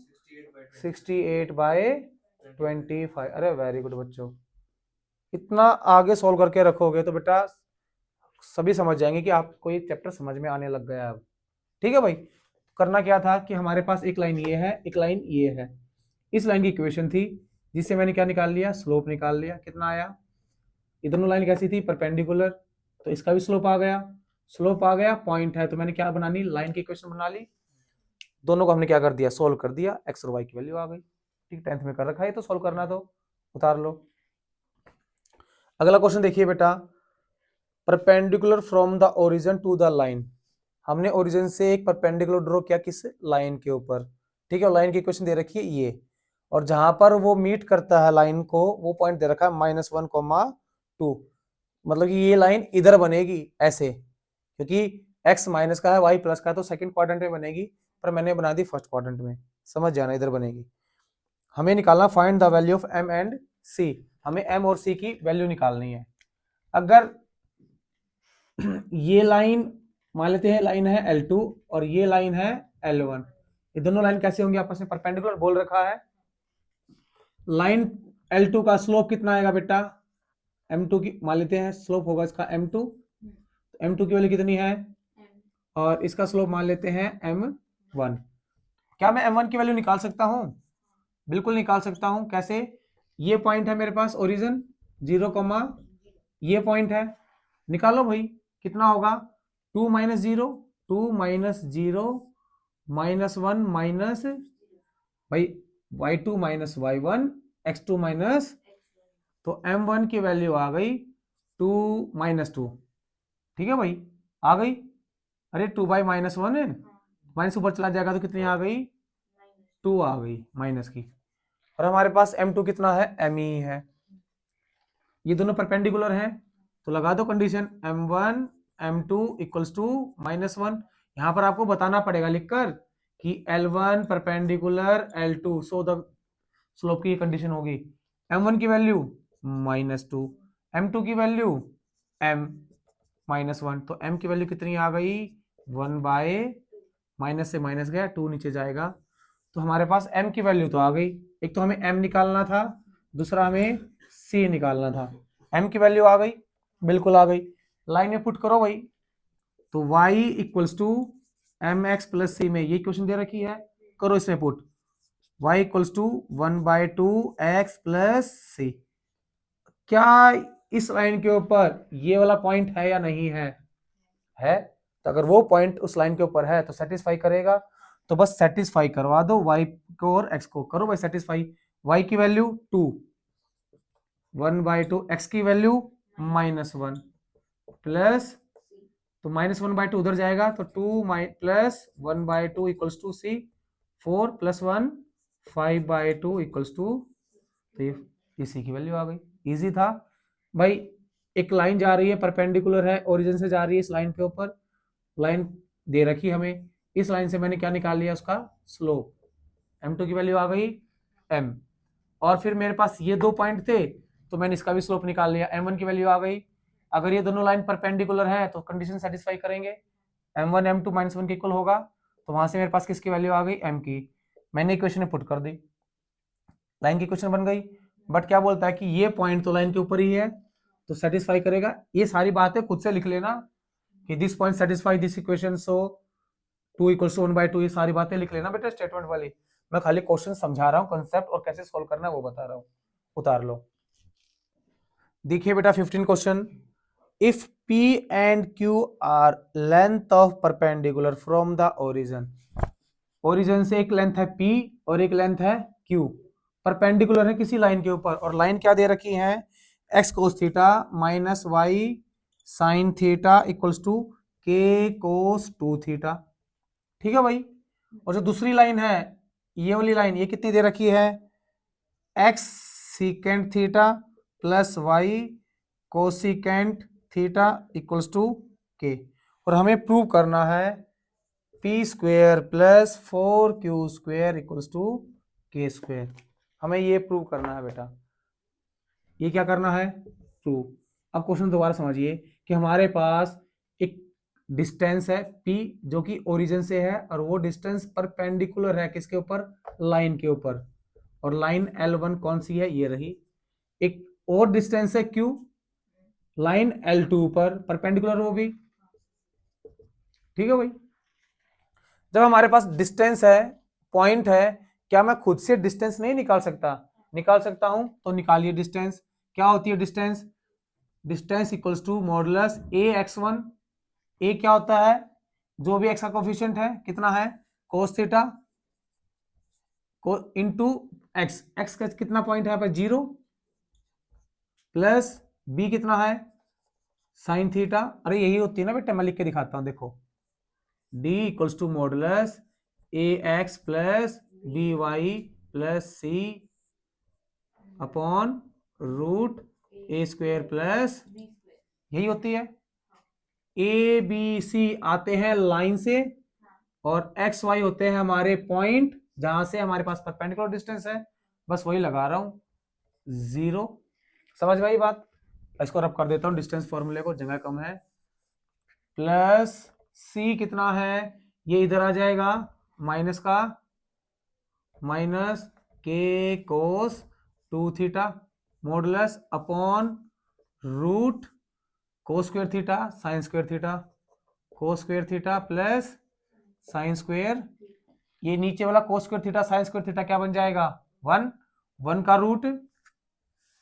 68/25। अरे वेरी गुड बच्चों, इतना आगे सोल्व करके रखोगे तो बेटा सभी समझ जाएंगे कि आपको ये चैप्टर समझ में आने लग गया है अब। ठीक है भाई, करना क्या था कि हमारे पास एक लाइन ये है, एक लाइन ये है, इस लाइन की इक्वेशन थी जिससे मैंने क्या निकाल लिया, स्लोप निकाल लिया। कितना आया, ये दोनों लाइन कैसी थी, परपेंडिकुलर, तो इसका भी स्लोप आ गया। स्लोप आ गया, पॉइंट है, तो मैंने क्या बना ली, लाइन की इक्वेशन बना ली। दोनों को हमने क्या कर दिया, सोल्व कर दिया, एक्स और वाई की वैल्यू आ गई। ठीक, 10th में कर रखा है, तो सोल्व करना तो उतार लो। अगला क्वेश्चन देखिए बेटा, perpendicular from the origin to the line. हमने ओरिजिन से एक परपेंडिकुलर ड्रॉ किया किस लाइन के ऊपर, ठीक है, और लाइन की इक्वेशन दे रखी है ये, और जहां पर वो मीट करता है लाइन को वो पॉइंट दे रखा है -1,2, मतलब कि ये लाइन इधर बनेगी ऐसे, क्योंकि x माइनस का है y प्लस का है, तो सेकंड क्वाड्रेंट में बनेगी, पर मैंने बना दी फर्स्ट क्वाड्रेंट में, समझ जाना, इधर बनेगी। हमें निकालना find the value of m and c, हमें m और c की वैल्यू निकालनी है। अगर ये लाइन मान लेते हैं लाइन है L2 और ये लाइन है L1, ये दोनों लाइन कैसे होंगी आपस में, परपेंडिकुलर बोल रखा है। लाइन L2 का स्लोप कितना आएगा बेटा, M2 की मान लेते हैं स्लोप होगा इसका M2, M2 की वैल्यू कितनी है, और इसका स्लोप मान लेते हैं M1। क्या मैं M1 की वैल्यू निकाल सकता हूं, बिल्कुल निकाल सकता हूं। कैसे, ये पॉइंट है मेरे पास ओरिजिन 0, ये पॉइंट है, निकालो भाई, कितना होगा 2 माइनस 0, 2 माइनस 0 माइनस 1 माइनस भाई y2 minus y1 x2 minus, तो m1 की वैल्यू आ गई 2 माइनस 2, ठीक है भाई, आ गई। अरे 2/-1 है, माइनस ऊपर चला जाएगा तो कितनी आ गई, 2 आ गई माइनस की, और हमारे पास m2 कितना है, m ही है। ये दोनों परपेंडिकुलर हैं, तो लगा दो condition m1 m2 equals to -1। यहां पर आपको बताना पड़ेगा लिखकर कि L1 perpendicular L2, so the slope की कंडीशन होगी m1 की वैल्यू -2, m2 की वैल्यू m -1, तो m की वैल्यू कितनी आ गई 1/, माइनस से माइनस गया 2 नीचे जाएगा, तो हमारे पास m की वैल्यू तो आ गई। एक तो हमें m निकालना था, दूसरा हमें c निकालना था। m की वैल्यू आ गई, बिल्कुल आ गई, लाइन में पुट करो भाई, तो y equals to mx plus c में ये क्वेश्चन दे रखी है, करो इसमें put, y equals to 1/2x plus c। क्या इस लाइन के ऊपर ये वाला पॉइंट है या नहीं है, है, तो अगर वो पॉइंट उस लाइन के ऊपर है तो सेटिस्फाई करेगा, तो बस सेटिस्फाई करवा दो y को और x को, करो भाई सेटिस्फाई। y की वैल्यू 2, 1/2, x की वैल्यू -1 प्लस, तो -1/2 उधर जाएगा, तो 2 प्लस 1/2 equals to c, 4 + 1 5/2 equals to, तो ये इसी की वैल्यू आ गई। इजी था भाई। एक लाइन जा रही है, परपेंडिकुलर है, ओरिजिन से जा रही है इस लाइन के ऊपर, लाइन दे रखी हमें, इस लाइन से मैंने क्या निकाल लिया, उसका स्लोप, m2 की वैल्यू आ गई m। और फिर मेरे पास ये 2 पॉइंट थे तो मैंने इसका भी स्लोप निकाल लिया, m1 की वैल्यू आ गई। अगर ये दोनों लाइन परपेंडिकुलर है तो कंडीशन सेटिस्फाई करेंगे, m1 m2 -1 के इक्वल होगा, तो वहां से मेरे पास किसकी वैल्यू आ गई, m की। मैंने इक्वेशन में पुट कर दी, लाइन की इक्वेशन बन गई। बट क्या बोलता है कि ये पॉइंट तो लाइन के ऊपर ही है तो सेटिस्फाई करेगा। ये सारी बातें खुद से लिख लेना कि this point satisfy this equation, सो 2 = 1/2, ये सारी बातें लिख लेना बेटा स्टेटमेंट वाली। मैं खाली क्वेश्चन समझा रहा हूँ, कंसेप्ट और कैसे सॉल्व करना है वो बता रहा हूँ। उतार लो, देखिए बेटा 15 question. If P and Q are length of perpendicular from the origin, origin से एक लेंथ है P और एक लेंथ है Q, परपेंडिकुलर है किसी लाइन के ऊपर, और लाइन क्या दे रखी है, x cos theta minus y sin theta equals to k cos 2 theta. ठीक है भाई। और जो दूसरी लाइन है, ये वाली लाइन, ये कितनी दे रखी है, x secant theta plus y cosecant theta equals to k। और हमें प्रूव करना है p square plus 4q square equals to k square. हमें ये प्रूव करना है बेटा, ये क्या करना है, प्रूव। अब क्वेश्चन दोबारा समझिए कि हमारे पास एक डिस्टेंस है p जो कि ओरिजिन से है, और वो डिस्टेंस परपेंडिकुलर है किसके ऊपर, लाइन के ऊपर, और लाइन L1 कौन सी है, ये रही। एक और डिस्टेंस है q, लाइन L2 पर परपेंडिकुलर वो भी। ठीक है भाई। जब हमारे पास डिस्टेंस है, पॉइंट है, क्या मैं खुद से डिस्टेंस नहीं निकाल सकता, निकाल सकता हूं, तो निकालिए डिस्टेंस। क्या होती है distance, distance equals to modulus ax1, a क्या होता है, जो भी x का कोफिशिएंट है कितना है, cos थीटा को इनटू x, x का कितना पॉइंट है यहाँ पे 0, प्लस b कितना है sin थीटा। अरे यही होती है ना बेटा, मैं लिख के दिखाता हूं, देखो d equals to modulus ax plus by plus c upon root a square plus, यही होती है। ए बी सी आते हैं लाइन से, और एक्स वाई होते हैं हमारे पॉइंट जहां से हमारे पास परपेंडिकुलर डिस्टेंस है, बस वही लगा रहा हूं 0। समझ में आई बात। इसको रब कर देता हूं डिस्टेंस फॉर्मूले को, जगह कम है। प्लस सी कितना है, ये इधर आ जाएगा माइनस का, माइनस के cos 2 theta modulus upon root cos square theta sine square theta, cos square theta plus sine square, ये नीचे वाला cos square theta sine square theta क्या बन जाएगा, 1, 1 का रूट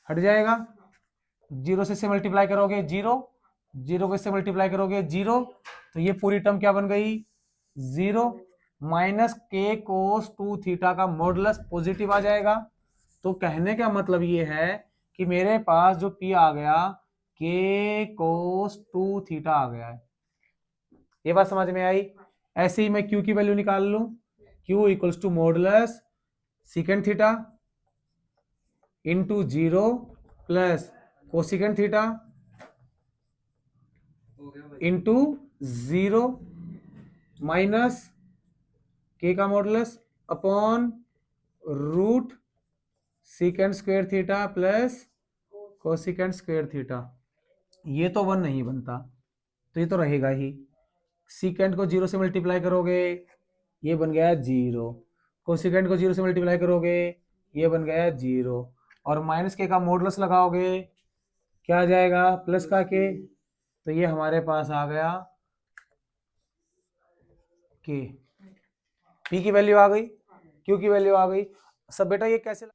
हट जाएगा, 0 से मल्टीप्लाई करोगे 0, 0 से मल्टीप्लाई करोगे 0, तो ये पूरी टर्म क्या बन गई 0, माइनस के कोस 2 थीटा का मॉडुलस पॉजिटिव आ जाएगा। तो कहने का मतलब ये है कि मेरे पास जो p आ गया के कोस 2 थीटा आ गया है। ये बात समझ में आई। ऐसे ही मैं q की वैल्यू निकाल लूं, q equals to modulus secant theta into 0 plus cosecant theta into 0 minus K का modulus upon root secant square theta plus cosecant square theta. ये तो 1 नहीं बनता, तो ये तो रहेगा ही। सीकेंट को 0 से मल्टीप्लाई करोगे ये बन गया 0, कोसिकेंट को 0 से मल्टीप्लाई करोगे ये बन गया 0, और माइनस के का मॉडुलस लगाओगे क्या आ जाएगा, प्लस का के, तो ये हमारे पास आ गया के। पी की वैल्यू आ गई, क्यू की वैल्यू आ गई। सब बेटा ये कैसे,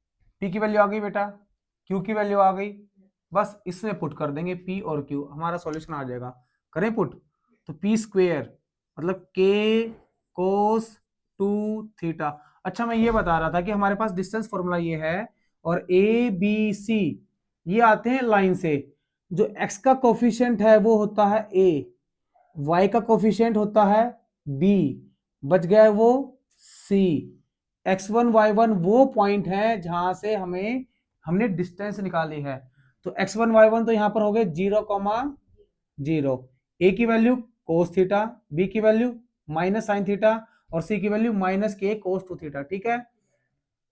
पी की वैल्यू आ गई बेटा, क्यू की वैल्यू आ गई, बस इसमें पुट कर देंगे पी और क्यू, हमारा सॉल्यूशन आ जाएगा। करें पुट, तो पी स्क्वेयर मतलब के कोस 2 थीटा। अच्छा मैं ये बता रहा था कि हमारे पास डिस्टेंस फॉर्मूला ये है, और ए बी सी ये आते हैं लाइन से। जो एक्स का कोफिशिएंट है वो होता है ए, वाई का कोफिशिएंट होता है बी, बच गया वो सी। x1 y1 वो पॉइंट है जहां से हमें हमने डिस्टेंस निकाली है। तो x1 y1 तो यहाँ पर हो गए 0,0। ए की वैल्यू कोस थीटा, बी की वैल्यू माइनस साइन थीटा और सी की वैल्यू माइनस के कोस 2 थीटा। ठीक है,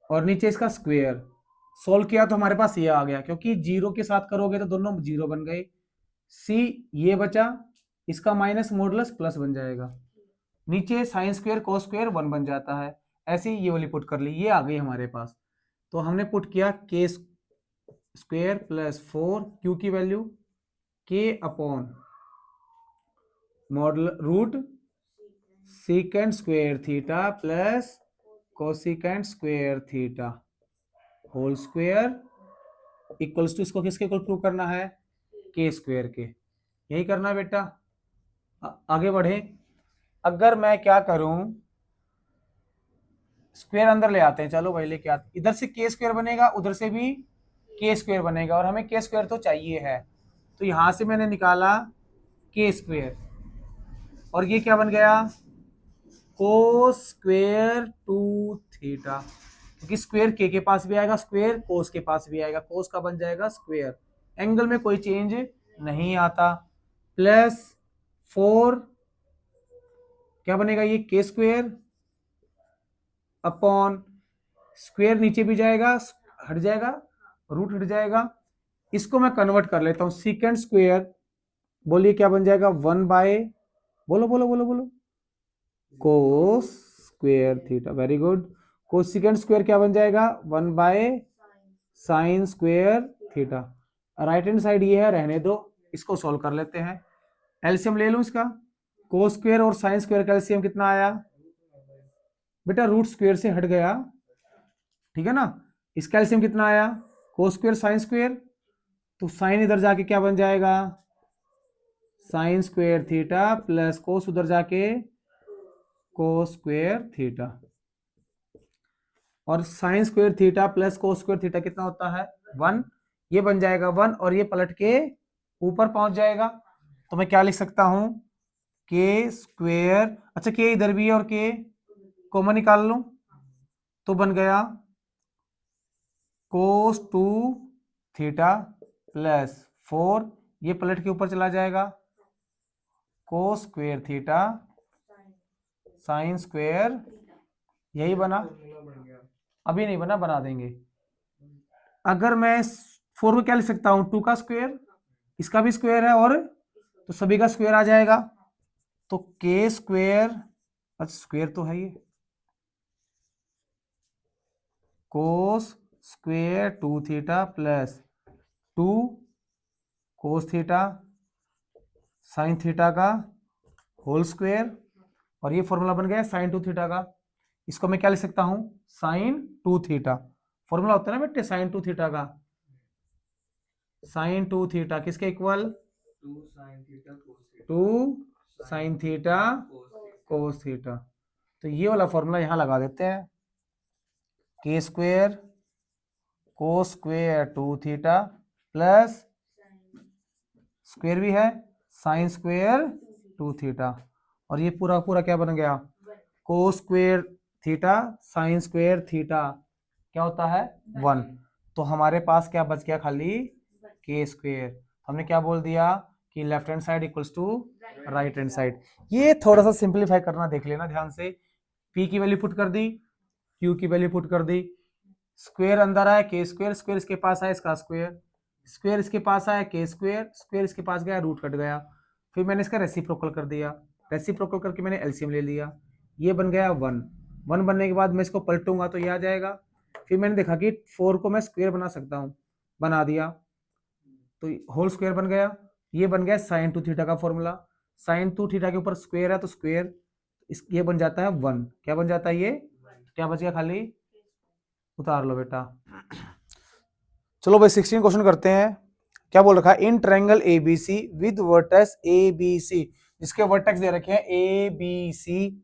और नीचे इसका स्क्वायर। सोल्व किया तो हमारे पास ये आ गया, क्योंकि जीरो के साथ करोगे तो दोनों जीरो बन गए। सी ये बचा, इसका माइनस मॉडुलस प्लस बन जाएगा। नीचे साइन स्क्वायर कोस स्क्वायर 1 बन जाता है। ऐसे ही ये वाली पुट कर ली, ये आ गई हमारे पास। तो हमने पुट किया के स्क्वायर प्लस 4 क्यू की value K upon modulus root secant square theta plus cosecant square theta whole square equals to, इसको किसके इक्वल प्रूव करना है, के स्क्वायर के। यही करना है बेटा। आगे बढ़े। अगर मैं क्या करूं, स्क्वायर अंदर ले आते हैं, चलो भाई लेके आते। इधर से के स्क्वायर बनेगा, उधर से भी के स्क्वायर बनेगा, और हमें के स्क्वायर तो चाहिए है। तो यहां से मैंने निकाला के स्क्वायर, और ये क्या बन गया, कोस स्क्वायर 2 थीटा, क्योंकि स्क्वायर के पास भी आएगा, स्क्वायर कोस के पास भी आएगा, कोस का बन जाएगा स्क्वायर, एंगल में कोई चेंज नहीं आता। प्लस 4 क्या बनेगा, ये के स्क्वायर अपॉन स्क्वायर नीचे भी जाएगा, हट जाएगा, रूट हट जाएगा। इसको मैं कन्वर्ट कर लेता हूं, सीकेंड स्क्वायर, बोलिए क्या बन जाएगा, 1 बाय, बोलो बोलो बोलो बोलो, कोस square theta. Very good. Cosecant square क्या बन जाएगा, 1 by sine square theta. Right hand side ये है, रहने दो, इसको सॉल्व कर लेते हैं। एलसीएम ले लूं इसका, कोस स्क्वायर और साइन स्क्वायर का एलसीएम कितना आया बेटा, रूट स्क्वायर से हट गया, ठीक है ना। इसका एलसीएम कितना आया, कोस स्क्वायर साइन स्क्वायर, तो साइन इधर जाके क्या बन जाएगा, sign square theta plus cos उधर जाके कोस स्क्वायर थीटा, और sign square theta plus cos square theta कितना होता है, 1। ये बन जाएगा 1, और ये पलट के ऊपर पहुंच जाएगा। तो मैं क्या लिख सकता हूं, के स्क्वायर, अच्छा के इधर भी है और के कॉमन निकाल लूं, तो बन गया कोस 2 थीटा प्लस 4, ये पलट के ऊपर चला जाएगा, कोस स्क्वायर थीटा साइन स्क्वायर, यही बना। अभी नहीं बना, बना देंगे। अगर मैं 4 को क्या लिख सकता हूं, 2 का स्क्वायर, इसका भी स्क्वायर है, और तो सभी का स्क्वायर आ जाएगा। तो के स्क्वायर, अच्छा स्क्वायर तो है ये, cos square 2 theta plus 2 cos theta sine theta का होल स्क्वायर, और ये फॉर्मूला बन गया साइन 2 थीटा का। इसको मैं क्या लिख सकता हूं, साइन 2 थीटा, फॉर्मूला होता है ना बेटे साइन 2 थीटा का, साइन 2 थीटा किसके equal, 2 sine theta cos theta. तो ये वाला फॉर्मूला यहां लगा देते हैं, के square cos square 2 theta plus square भी है साइन स्क्वायर 2 थीटा, और ये पूरा पूरा क्या बन गया, कोस square theta sine square theta क्या होता है, 1। तो हमारे पास क्या बच गया, खाली के स्क्वायर। हमने क्या बोल दिया कि left hand side equals to right hand side. ये थोड़ा सा सिंप्लीफाई करना देख लेना ध्यान से। पी की वैल्यू पुट कर दी, क्यू की वैल्यू पुट कर दी, स्क्वायर अंदर आया के स्क्वायर, स्क्वायर इसके पास आया इसका स्क्वायर, स्क्वायर इसके पास आया के स्क्वायर, स्क्वायर इसके पास गया रूट कट गया, फिर मैंने इसका रेसिप्रोकल कर दिया, रेसिप्रोकल करके मैंने एलसीएम ले लिया, ये बन गया 1। 1 बनने के बाद मैं इसको पलटूंगा तो ये आ जाएगा। फिर मैंने देखा कि 4 को मैं स्क्वायर बना सकता हूँ, बना दिया, तो होल स्क्वायर बन गया। ये बन गया साइन 2 थीटा का फॉर्मूला, साइन 2 थीटा के ऊपर स्क्वायर है तो स्क्वायर, ये बन जाता है 1। क्या बन जाता है ये, क्या बच गया, खाली उतार लो बेटा। चलो भाई 16 क्वेश्चन करते हैं। क्या बोल रखा है, in triangle ABC with vertex ABC, जिसके वर्टेक्स दे रखे हैं ABC,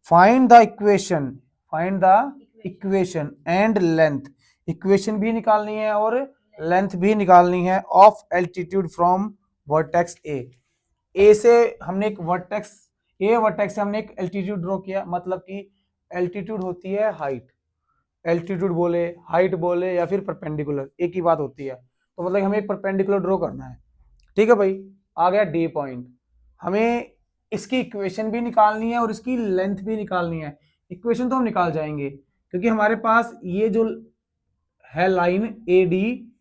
find the equation, find the equation and length, equation भी निकालनी है और लेंथ भी निकालनी है, ऑफ एल्टीट्यूड फ्रॉम वर्टेक्स ए से हमने एक वर्टेक्स, ए वर्टेक्स से हमने एक एल्टीट्यूड ड्रॉ किया, मतलब कि एल्टीट्यूड होती है हाइट, एल्टीट्यूड बोले, हाइट बोले या फिर परपेंडिकुलर, एक ही बात होती है। तो मतलब हमें एक परपेंडिकुलर ड्रॉ करना है, ठीक है भाई। आ गया डी पॉइंट, हमें इसकी इक्वेशन भी निकालनी है और इसकी लेंथ भी निकालनी है। इक्वेशन तो हम निकाल जाएंगे क्योंकि हमारे पास ये जो है लाइन ए डी,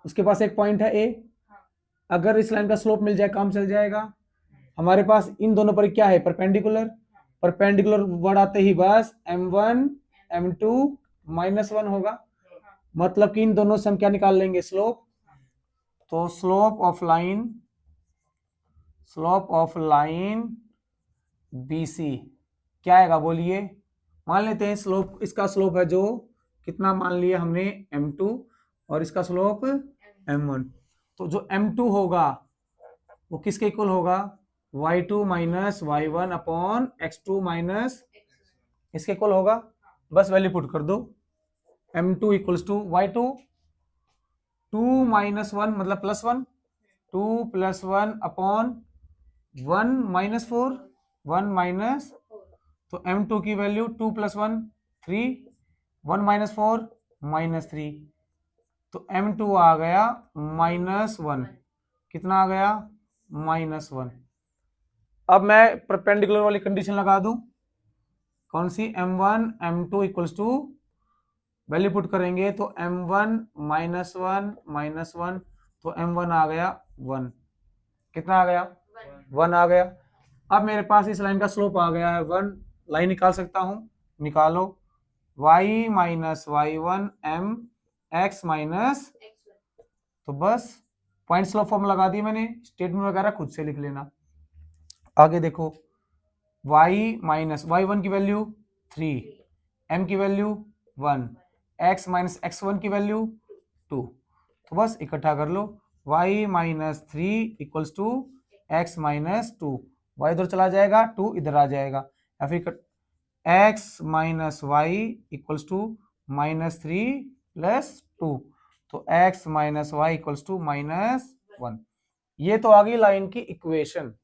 उसके पास एक पॉइंट है ए, अगर इस लाइन का स्लोप मिल जाए काम चल जाएगा। हमारे पास इन दोनों पर क्या है, परपेंडिकुलर। परपेंडिकुलर वर्ड आते ही बस m1 m2 -1 होगा, मतलब कि इन दोनों से हम क्या निकाल लेंगे, स्लोप। तो स्लोप ऑफ लाइन BC क्या आएगा बोलिए। मान लेते हैं स्लोप, इसका स्लोप है जो कितना मान लिया हमने m2 और इसका स्लोप m1। तो जो m2 होगा वो किसके इक्वल होगा, y2 minus y1 upon x2 minus इसके इक्वल होगा। बस वैल्यू पुट कर दो, m2 equals to y2 2 minus 1 मतलब +1, 2 + 1 अपॉन 1 - 4 1 - तो m2 की वैल्यू 2 + 1 3 1 - 4 -3, तो m2 आ गया -1। कितना आ गया, -1। अब मैं परपेंडिकुलर वाली कंडीशन लगा दूं, कौन सी, m1 m2 equals to, value put करेंगे तो m1 -1 तो m1 आ गया 1। कितना आ गया, 1 आ गया। अब मेरे पास इस लाइन का स्लोप आ गया है 1, लाइन निकाल सकता हूं, निकालो, y - y1 m x minus, तो बस पॉइंट स्लोप फॉर्म लगा दी मैंने, स्टेटमेंट वगैरह खुद से लिख लेना। आगे देखो, y - y1 की वैल्यू 3, m की वैल्यू 1, x - x1 की वैल्यू 2, तो बस इकट्ठा कर लो, y - 3 equals to x - 2, y इधर चला जाएगा 2 इधर आ जाएगा, या फिर x - y इक्वल्स टू -3 + 2, तो x - y इक्वल्स टू -1। ये तो आ गई लाइन की इक्वेशन,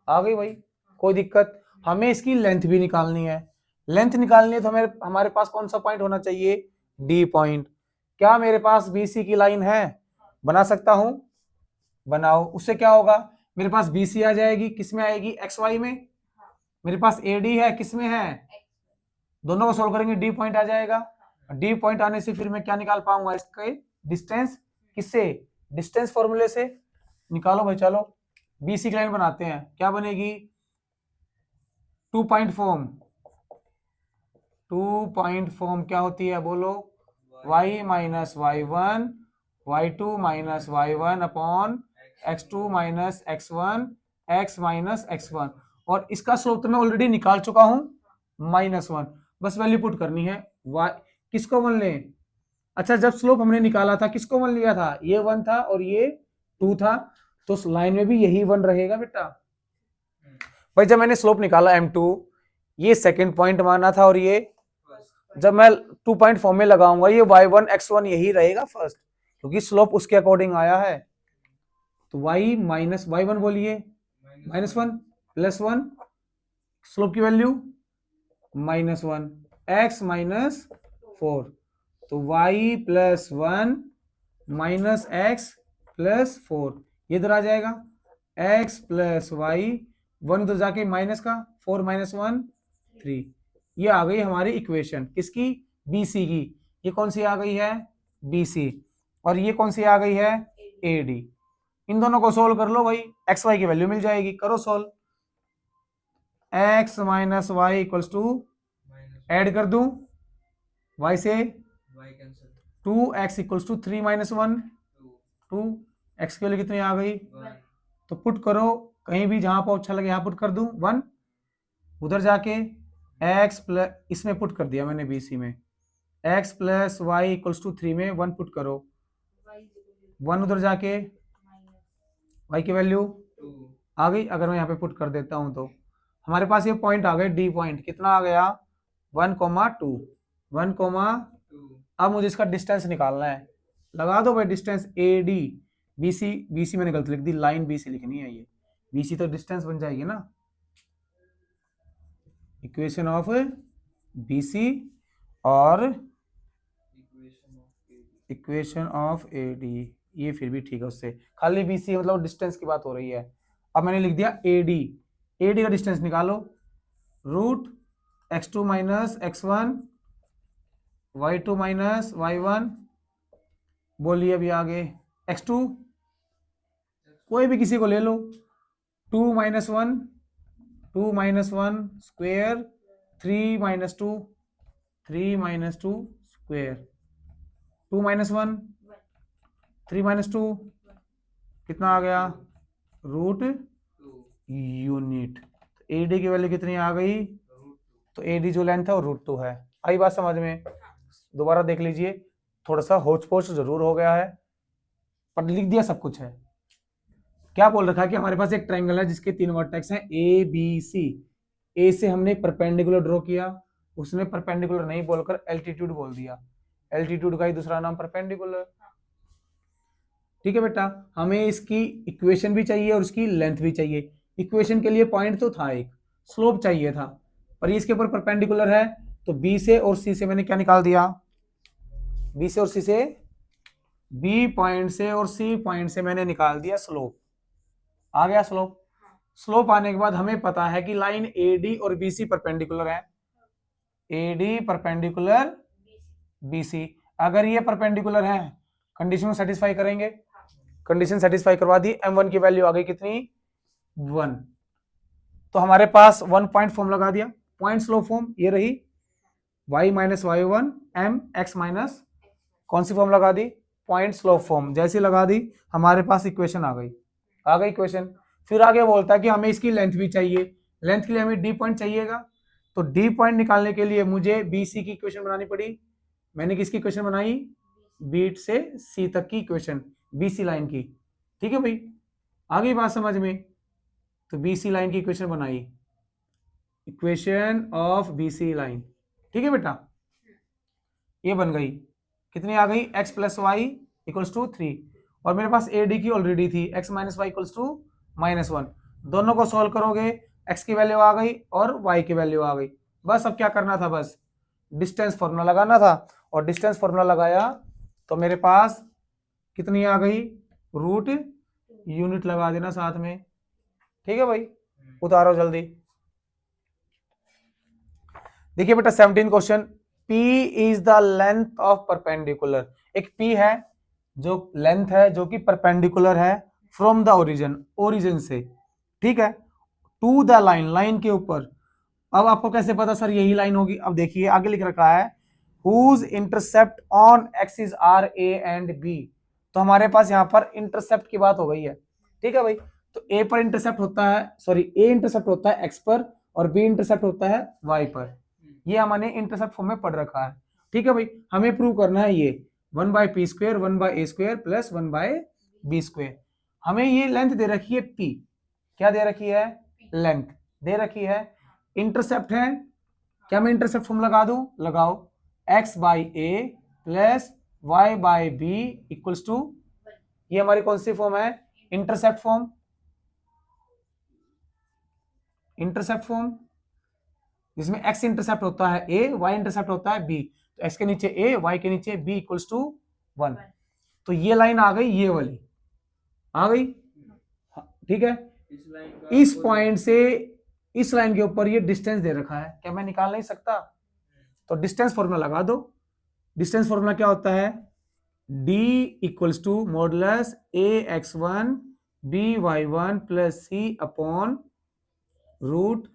आ गई भाई, कोई दिक्कत। हमें इसकी लेंथ भी निकालनी है, लेंथ निकालनी है तो हमारे पास कौन सा पॉइंट होना चाहिए, डी पॉइंट। क्या मेरे पास BC की लाइन है, बना सकता हूं, बनाओ। उससे क्या होगा, मेरे पास BC आ जाएगी, किस में आएगी, XY में। मेरे पास AD है, किस में है, दोनों को सोल्व करेंगे डी पॉइंट आ जाएगा। डी पॉइंट आने से फिर मैं क्या निकाल पाऊंगा, इसके डिस्टेंस, किससे, डिस्टेंस फॉर्मूले से निकालो भाई। चलो BC की लाइन बनाते हैं, क्या बनेगी, 2 पॉइंट फॉर्म। 2 पॉइंट फॉर्म क्या होती है बोलो, y - y1 y2 - y1 upon x2 - x1 x - x1, और इसका स्लोप तो मैं ऑलरेडी निकाल चुका हूं -1। बस वैल्यू पुट करनी है, y किसको 1 लें, अच्छा जब स्लोप हमने निकाला था किसको 1 लिया था, ये 1 था और ये 2 था, तो लाइन में भी यही 1 रहेगा बेटा। भाई जब मैंने स्लोप निकाला m2, ये सेकंड पॉइंट माना था और ये, जब मैं 2 पॉइंट फॉर्म में लगाऊंगा ये y1 x1 यही रहेगा फर्स्ट, क्योंकि स्लोप उसके अकॉर्डिंग आया है। तो y - y1 बोलिए -1 +1, स्लोप की वैल्यू -1, x -4, तो y +1 -x +4, ये इधर आ जाएगा, x + y 1 उधर जाके माइनस का 4 - 1 3, ये आ गई हमारी इक्वेशन किसकी, BC की। ये कौन सी आ गई है, BC, और ये कौन सी आ गई है, AD। इन दोनों को सोल्व कर लो भाई, XY की वैल्यू मिल जाएगी, करो solve. x - y equals to, add कर दूं y से, 2x इक्वल्स टू 3 - 1 2, x की वैल्यू कितनी आ गई, तो पुट करो कहीं भी जहां पर अच्छा लगे, यहां पुट कर दूं 1, उधर जाके x प्लस, इसमें पुट कर दिया मैंने BC में, x + y इक्वल्स टू 3 में 1 पुट करो, 1 उधर जाके y की वैल्यू आ गई। अगर मैं यहाँ पे पुट कर देता हूं तो हमारे पास ये पॉइंट आ गए, डी पॉइंट कितना आ गया, 1,2 1,2। अब मुझे इसका डिस्टेंस निकालना है, लगा दो भाई डिस्टेंस AD BC मैंने गलत लिख दी, लाइन BC लिखनी है, ये BC तो डिस्टेंस बन जाएगी ना, इक्वेशन ऑफ BC और इक्वेशन ऑफ ए डी, ये फिर भी ठीक है, उससे खाली बी सी मतलब डिस्टेंस की बात हो रही है। अब मैंने लिख दिया ए डी, ए डी का डिस्टेंस निकालो, root x2 minus x1 y2 minus y1, बोलिए अभी आगे x2 कोई भी किसी को ले लो, 2 minus one, 2 minus one square, 3 minus two, 3 minus two square, 2 minus one, 3 minus two, कितना आ गया, रूट यूनिट। एडी की वैल्यू कितनी आ गई, तो एडी जो लेंथ है वो रूट 2 है। आई बात समझ में? दोबारा देख लीजिए, थोड़ा सा होच पोच जरूर हो गया है, पर लिख दिया सब कुछ है। क्या बोल रखा है कि हमारे पास एक ट्रायंगल है जिसके 3 वर्टेक्स हैं ए बी सी। ए से हमने परपेंडिकुलर ड्रॉ किया, उसने परपेंडिकुलर नहीं बोलकर एल्टीट्यूड बोल दिया, एल्टीट्यूड का ही दूसरा नाम परपेंडिकुलर। ठीक है बेटा, हमें इसकी इक्वेशन भी चाहिए और इसकी लेंथ भी चाहिए। इक्वेशन के लिए पॉइंट तो था, एक स्लोप चाहिए था, पर इसके ऊपर परपेंडिकुलर है, तो बी से और सी से मैंने क्या निकाल दिया, बी से और सी से, बी पॉइंट से और सी पॉइंट से मैंने निकाल दिया स्लोप। आ गया स्लोप। स्लोप आने के बाद हमें पता है कि लाइन एडी और बीसी परपेंडिकुलर है, एडी परपेंडिकुलर बीसी। अगर ये परपेंडिकुलर है, कंडीशन को सेटिस्फाई करेंगे, कंडीशन सेटिस्फाई करवा दी, m1 की वैल्यू आ गई कितनी, 1। तो हमारे पास 1 पॉइंट फॉर्म लगा दिया, पॉइंट स्लोप फॉर्म ये रही, y minus y1 m x minus, कौन सी फॉर्म लगा दी, पॉइंट स्लोप फॉर्म। जैसी लगा दी हमारे पास इक्वेशन आ गई, आ गई इक्वेशन। फिर आगे बोलता है कि हमें इसकी लेंथ भी चाहिए, लेंथ के लिए हमें डी पॉइंट चाहिएगा, तो डी पॉइंट निकालने के लिए मुझे बी सी की इक्वेशन बनानी पड़ी। मैंने किसकी इक्वेशन बनाई, बी से सी तक की इक्वेशन, बी सी लाइन की। ठीक है भाई, आ गई बात समझ में? तो बी सी लाइन की इक्वेशन बनाई, equation of B C line. ठीक है बेटा, ये बन गई, कितनी आ गई, x plus Y equals to 3, और मेरे पास ए डी की ऑलरेडी थी, x minus Y equals to -1। दोनों को सॉल्व करोगे, x की वैल्यू आ गई और y की वैल्यू आ गई। बस अब क्या करना था, बस डिस्टेंस फॉर्मूला लगाना था, और डिस्टेंस फॉर्मूला लगाया तो मेरे पास कितनी आ गई, रूट यूनिट लगा देना साथ में। ठीक है भाई, उतारो जल्दी। देखिए बेटा 17 question, P is the length of perpendicular. एक P है जो लेंथ है जो कि परपेंडिकुलर है फ्रॉम द ओरिजिन, ओरिजिन से, ठीक है, टू द लाइन, लाइन के ऊपर। अब आपको कैसे पता सर यही लाइन होगी, अब देखिए आगे लिख रखा है whose intercept on axis are A and B। तो हमारे पास यहाँ पर इंटरसेप्ट की बात हो गई है। ठीक है भाई, तो A पर इंटरसेप्ट होता है, सॉरी A इंटरसेप्ट होता है x पर और B इंटरसेप्ट होता है y पर। ये हमने इंटरसेप्ट फॉर्म में पढ़ रखा है। ठीक है भाई, हमें प्रूव करना है ये 1/p square 1/a square plus 1/b square. हमें ये लेंथ दे रखी है p, क्या दे रखी है, लेंथ दे रखी है, इंटरसेप्ट है, क्या मैं इंटरसेप्ट फॉर्म लगा दूं, लगाओ, x by A plus y by B equals to, ये हमारी कौन सी फॉर्म है, इंटरसेप्ट फॉर्म, इंटरसेप्ट फॉर्म जिसमें x इंटरसेप्ट होता है a, y इंटरसेप्ट होता है b, तो x के नीचे a, y के नीचे b इक्वल्स टू 1। तो ये लाइन आ गई, ये वाली आ गई, ठीक है। इस पॉइंट से इस लाइन के ऊपर ये डिस्टेंस दे रखा है, क्या मैं निकाल नहीं सकता, तो डिस्टेंस फॉर्मूला लगा दो। डिस्टेंस फॉर्मूला क्या होता है, d equals to modulus ax1 by1 plus c upon root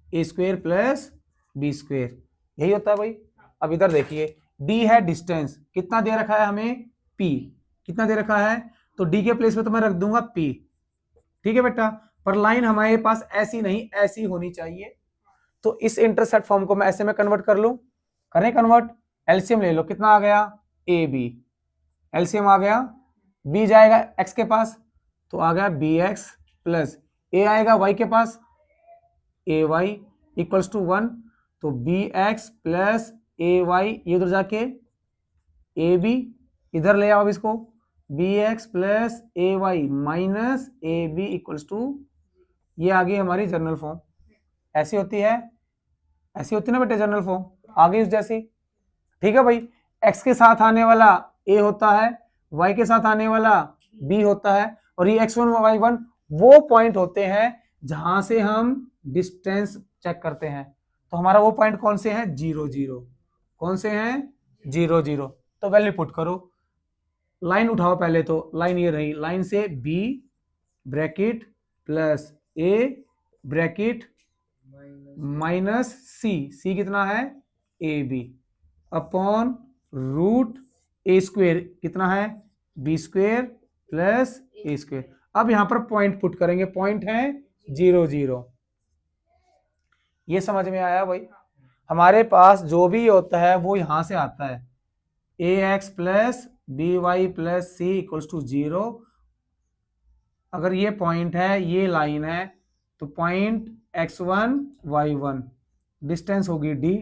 A square plus B square, यही होता है भाई। अब इधर देखिए, d है डिस्टेंस, कितना दे रखा है हमें, p, कितना दे रखा है, तो d के प्लेस में तो मैं रख दूंगा p। ठीक है बेटा, पर लाइन हमारे पास ऐसी नहीं, ऐसी होनी चाहिए, तो इस इंटरसेप्ट फॉर्म को मैं ऐसे में कन्वर्ट कर लूं, करें कन्वर्ट, एलसीएम ले लो, कितना आ गया, ए बी, एलसीएम आ गया, b जाएगा x के पास तो आ गया bx प्लस a आएगा y के पास ay इक्वल्स टू 1, तो bx प्लस ay, ये उधर जाके ab, इधर ले आओ इसको, bx plus ay minus ab equals to, ये आ गई हमारी जनरल फॉर्म। ऐसी होती है, ऐसी होती है ना बेटे जनरल फॉर्म, आ गई उस जैसी। ठीक है भाई, x के साथ आने वाला a होता है, y के साथ आने वाला b होता है, और ये x1 y1 वो पॉइंट होते हैं जहां से हम डिस्टेंस चेक करते हैं। तो हमारा वो पॉइंट कौन से हैं? 0 0। कौन से हैं? 0 0। तो वैल्यू पुट करो, लाइन उठाओ पहले, तो लाइन ये रही, लाइन से b bracket plus a bracket minus C कितना है? ab upon root a square कितना है? b square plus a square. अब यहां पर पॉइंट पुट करेंगे, पॉइंट है 0 0। ये समझ में आया भाई? हमारे पास जो भी होता है वो यहां से आता है, ax plus B Y plus C equals to 0। अगर ये पॉइंट है, ये लाइन है, तो पॉइंट x1 y1 डिस्टेंस होगी d,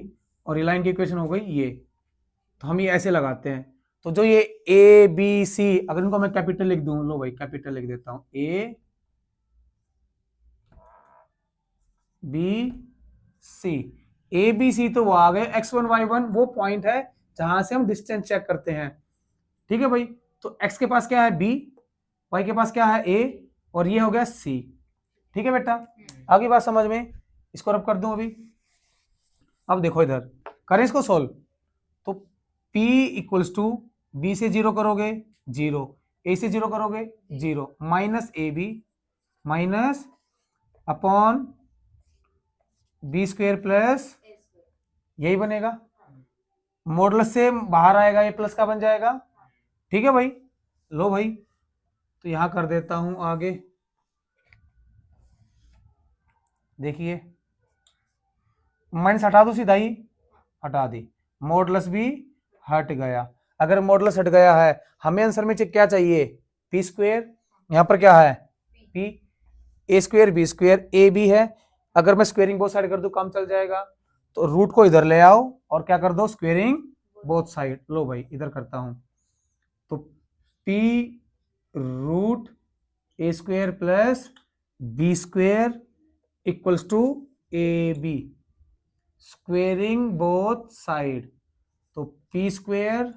और ये लाइन की इक्वेशन हो गई ये। तो हम ये ऐसे लगाते हैं। तो जो ये ए बी सी, अगर इनको मैं कैपिटल लिख दूं, लो भाई कैपिटल लिख देता हूं, ए बी सी, ए बी सी तो वो आ गए, x1 y1 वो पॉइंट है जहां से हम डिस्टेंस चेक करते हैं। ठीक है भाई? तो x के पास क्या है? b, y के पास क्या है? a, और ये हो गया c। ठीक है बेटा? आगे बात समझ में? इसको रब कर दूं अभी। अब देखो इधर करें इसको सोल्व, तो p इक्वल्स टू b से 0 करोगे 0, a से 0 करोगे 0, minus A B minus upon B square plus, यही बनेगा। मॉडुलस से बाहर आएगा, ये प्लस का बन जाएगा। ठीक है भाई? लो भाई, तो यहां कर देता हूं आगे, देखिए माइनस हटा दो सीधा ही, हटा दी, मॉडुलस भी हट गया। अगर मॉडुलस हट गया है, हमें आंसर में क्या चाहिए? P square. यहां पर क्या है? P, A square B square, A B है। अगर मैं स्क्वेयरिंग बोथ साइड कर दूं काम चल जाएगा, तो रूट को इधर ले आओ और क्या कर दो? Squaring both side. लो भाई इधर करता हूं, तो P root A square plus B square equals to A B, squaring both side. तो P square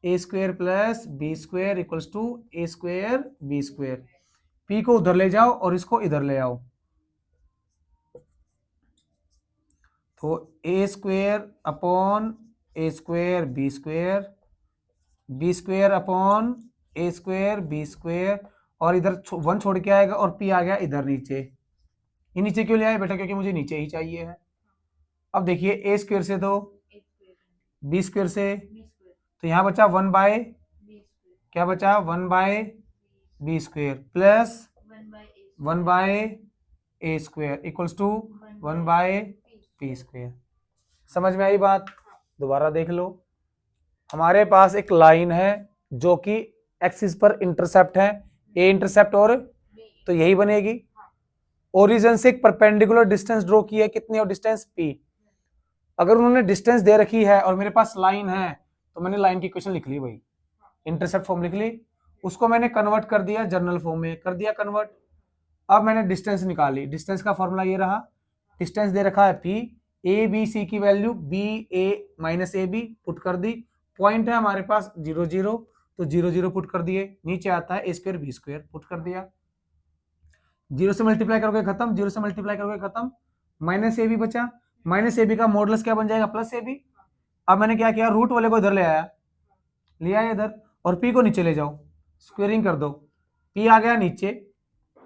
A square plus B square equals to A square B square. P को उधर ले जाओ और इसको इधर ले आओ, तो A square upon A square B square, B square upon A square B square, और इधर वन छोड़ के आएगा और पी आ गया इधर नीचे। ये नीचे क्यों ले आए बेटा? क्योंकि मुझे नीचे ही चाहिए है। अब देखिए ए स्क्वेयर से दो, बी स्क्वेयर से, तो यहां बचा 1 बाय, क्या बचा? 1 by B square plus 1 by A square equals to 1 by P square. समझ में आई बात? दोबारा देख लो, हमारे पास एक लाइन है जो कि एक्सिस पर इंटरसेप्ट है, ए इंटरसेप्ट, और तो यही बनेगी। ओरिजिन से एक परपेंडिकुलर डिस्टेंस ड्रॉ की है, कितनी? और डिस्टेंस p। अगर उन्होंने डिस्टेंस दे रखी है और मेरे पास लाइन है, तो मैंने लाइन की इक्वेशन लिख ली भाई, इंटरसेप्ट फॉर्म लिख ली, उसको मैंने कन्वर्ट कर दिया जनरल फॉर्म में, कर दिया कन्वर्ट। अब मैंने डिस्टेंस निकाली, डिस्टेंस का फॉर्मूला ये रहा, डिस्टेंस दे रखा है p, ए बी सी की value B A minus A B put कर दी, पॉइंट है हमारे पास 0 0, तो 0 0 पुट कर दिए, नीचे आता है ए स्क्वेयर बी स्क्वेयर पुट कर दिया, 0 से मल्टीप्लाई करोगे खत्म, 0 से मल्टीप्लाई करोगे खत्म, माइनस ए बी बचा, माइनस ए बी का मॉडुलस क्या बन जाएगा? Plus A B. अब मैंने क्या किया? रूट वाले को इधर ले आया, इधर, और पी को नीचे ले जाओ, स्क्वेयरिंग कर दो, पी आ गया नीचे,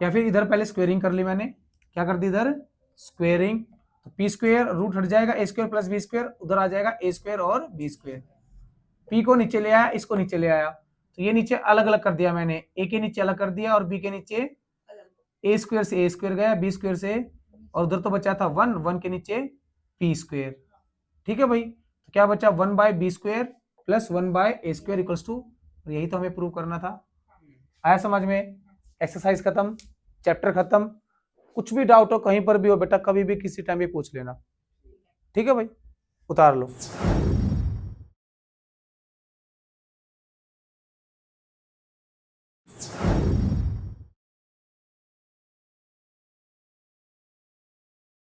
या फिर इधर पहले स्क्वेयरिंग कर ली मैंने, क्या कर दी? इधर स्क्वेयरिंग, तो पी स्क्वेयर रूट हट जाएगा, ए स्क्वेयर प्लस बी स्क्वेयर, उधर आ जाएगा ए स्क्वेयर और बी स्क्वेयर। पी को नीचे ले आया, इसको नीचे ले आया, तो ये नीचे अलग अलग कर दिया मैंने, ए के नीचे अलग कर दिया और बी के नीचे, ए स्क्वेयर से ए स्क्वेयर गया, बी स्क्वेयर से, और उधर तो बचा था 1, 1 के नीचे पी स्क्वेयर। ठीक है भाई? तो क्या बचा? 1 by B square plus 1 by A square equals to, यही तो हमें प्रूव करना था। आया समझ में? एक्सरसाइज खत्म, चैप्टर खत्म। कुछ भी डाउट हो कहीं पर भी हो बेटा, कभी भी किसी टाइम भी पूछ लेना। ठीक है भाई? उतार लो।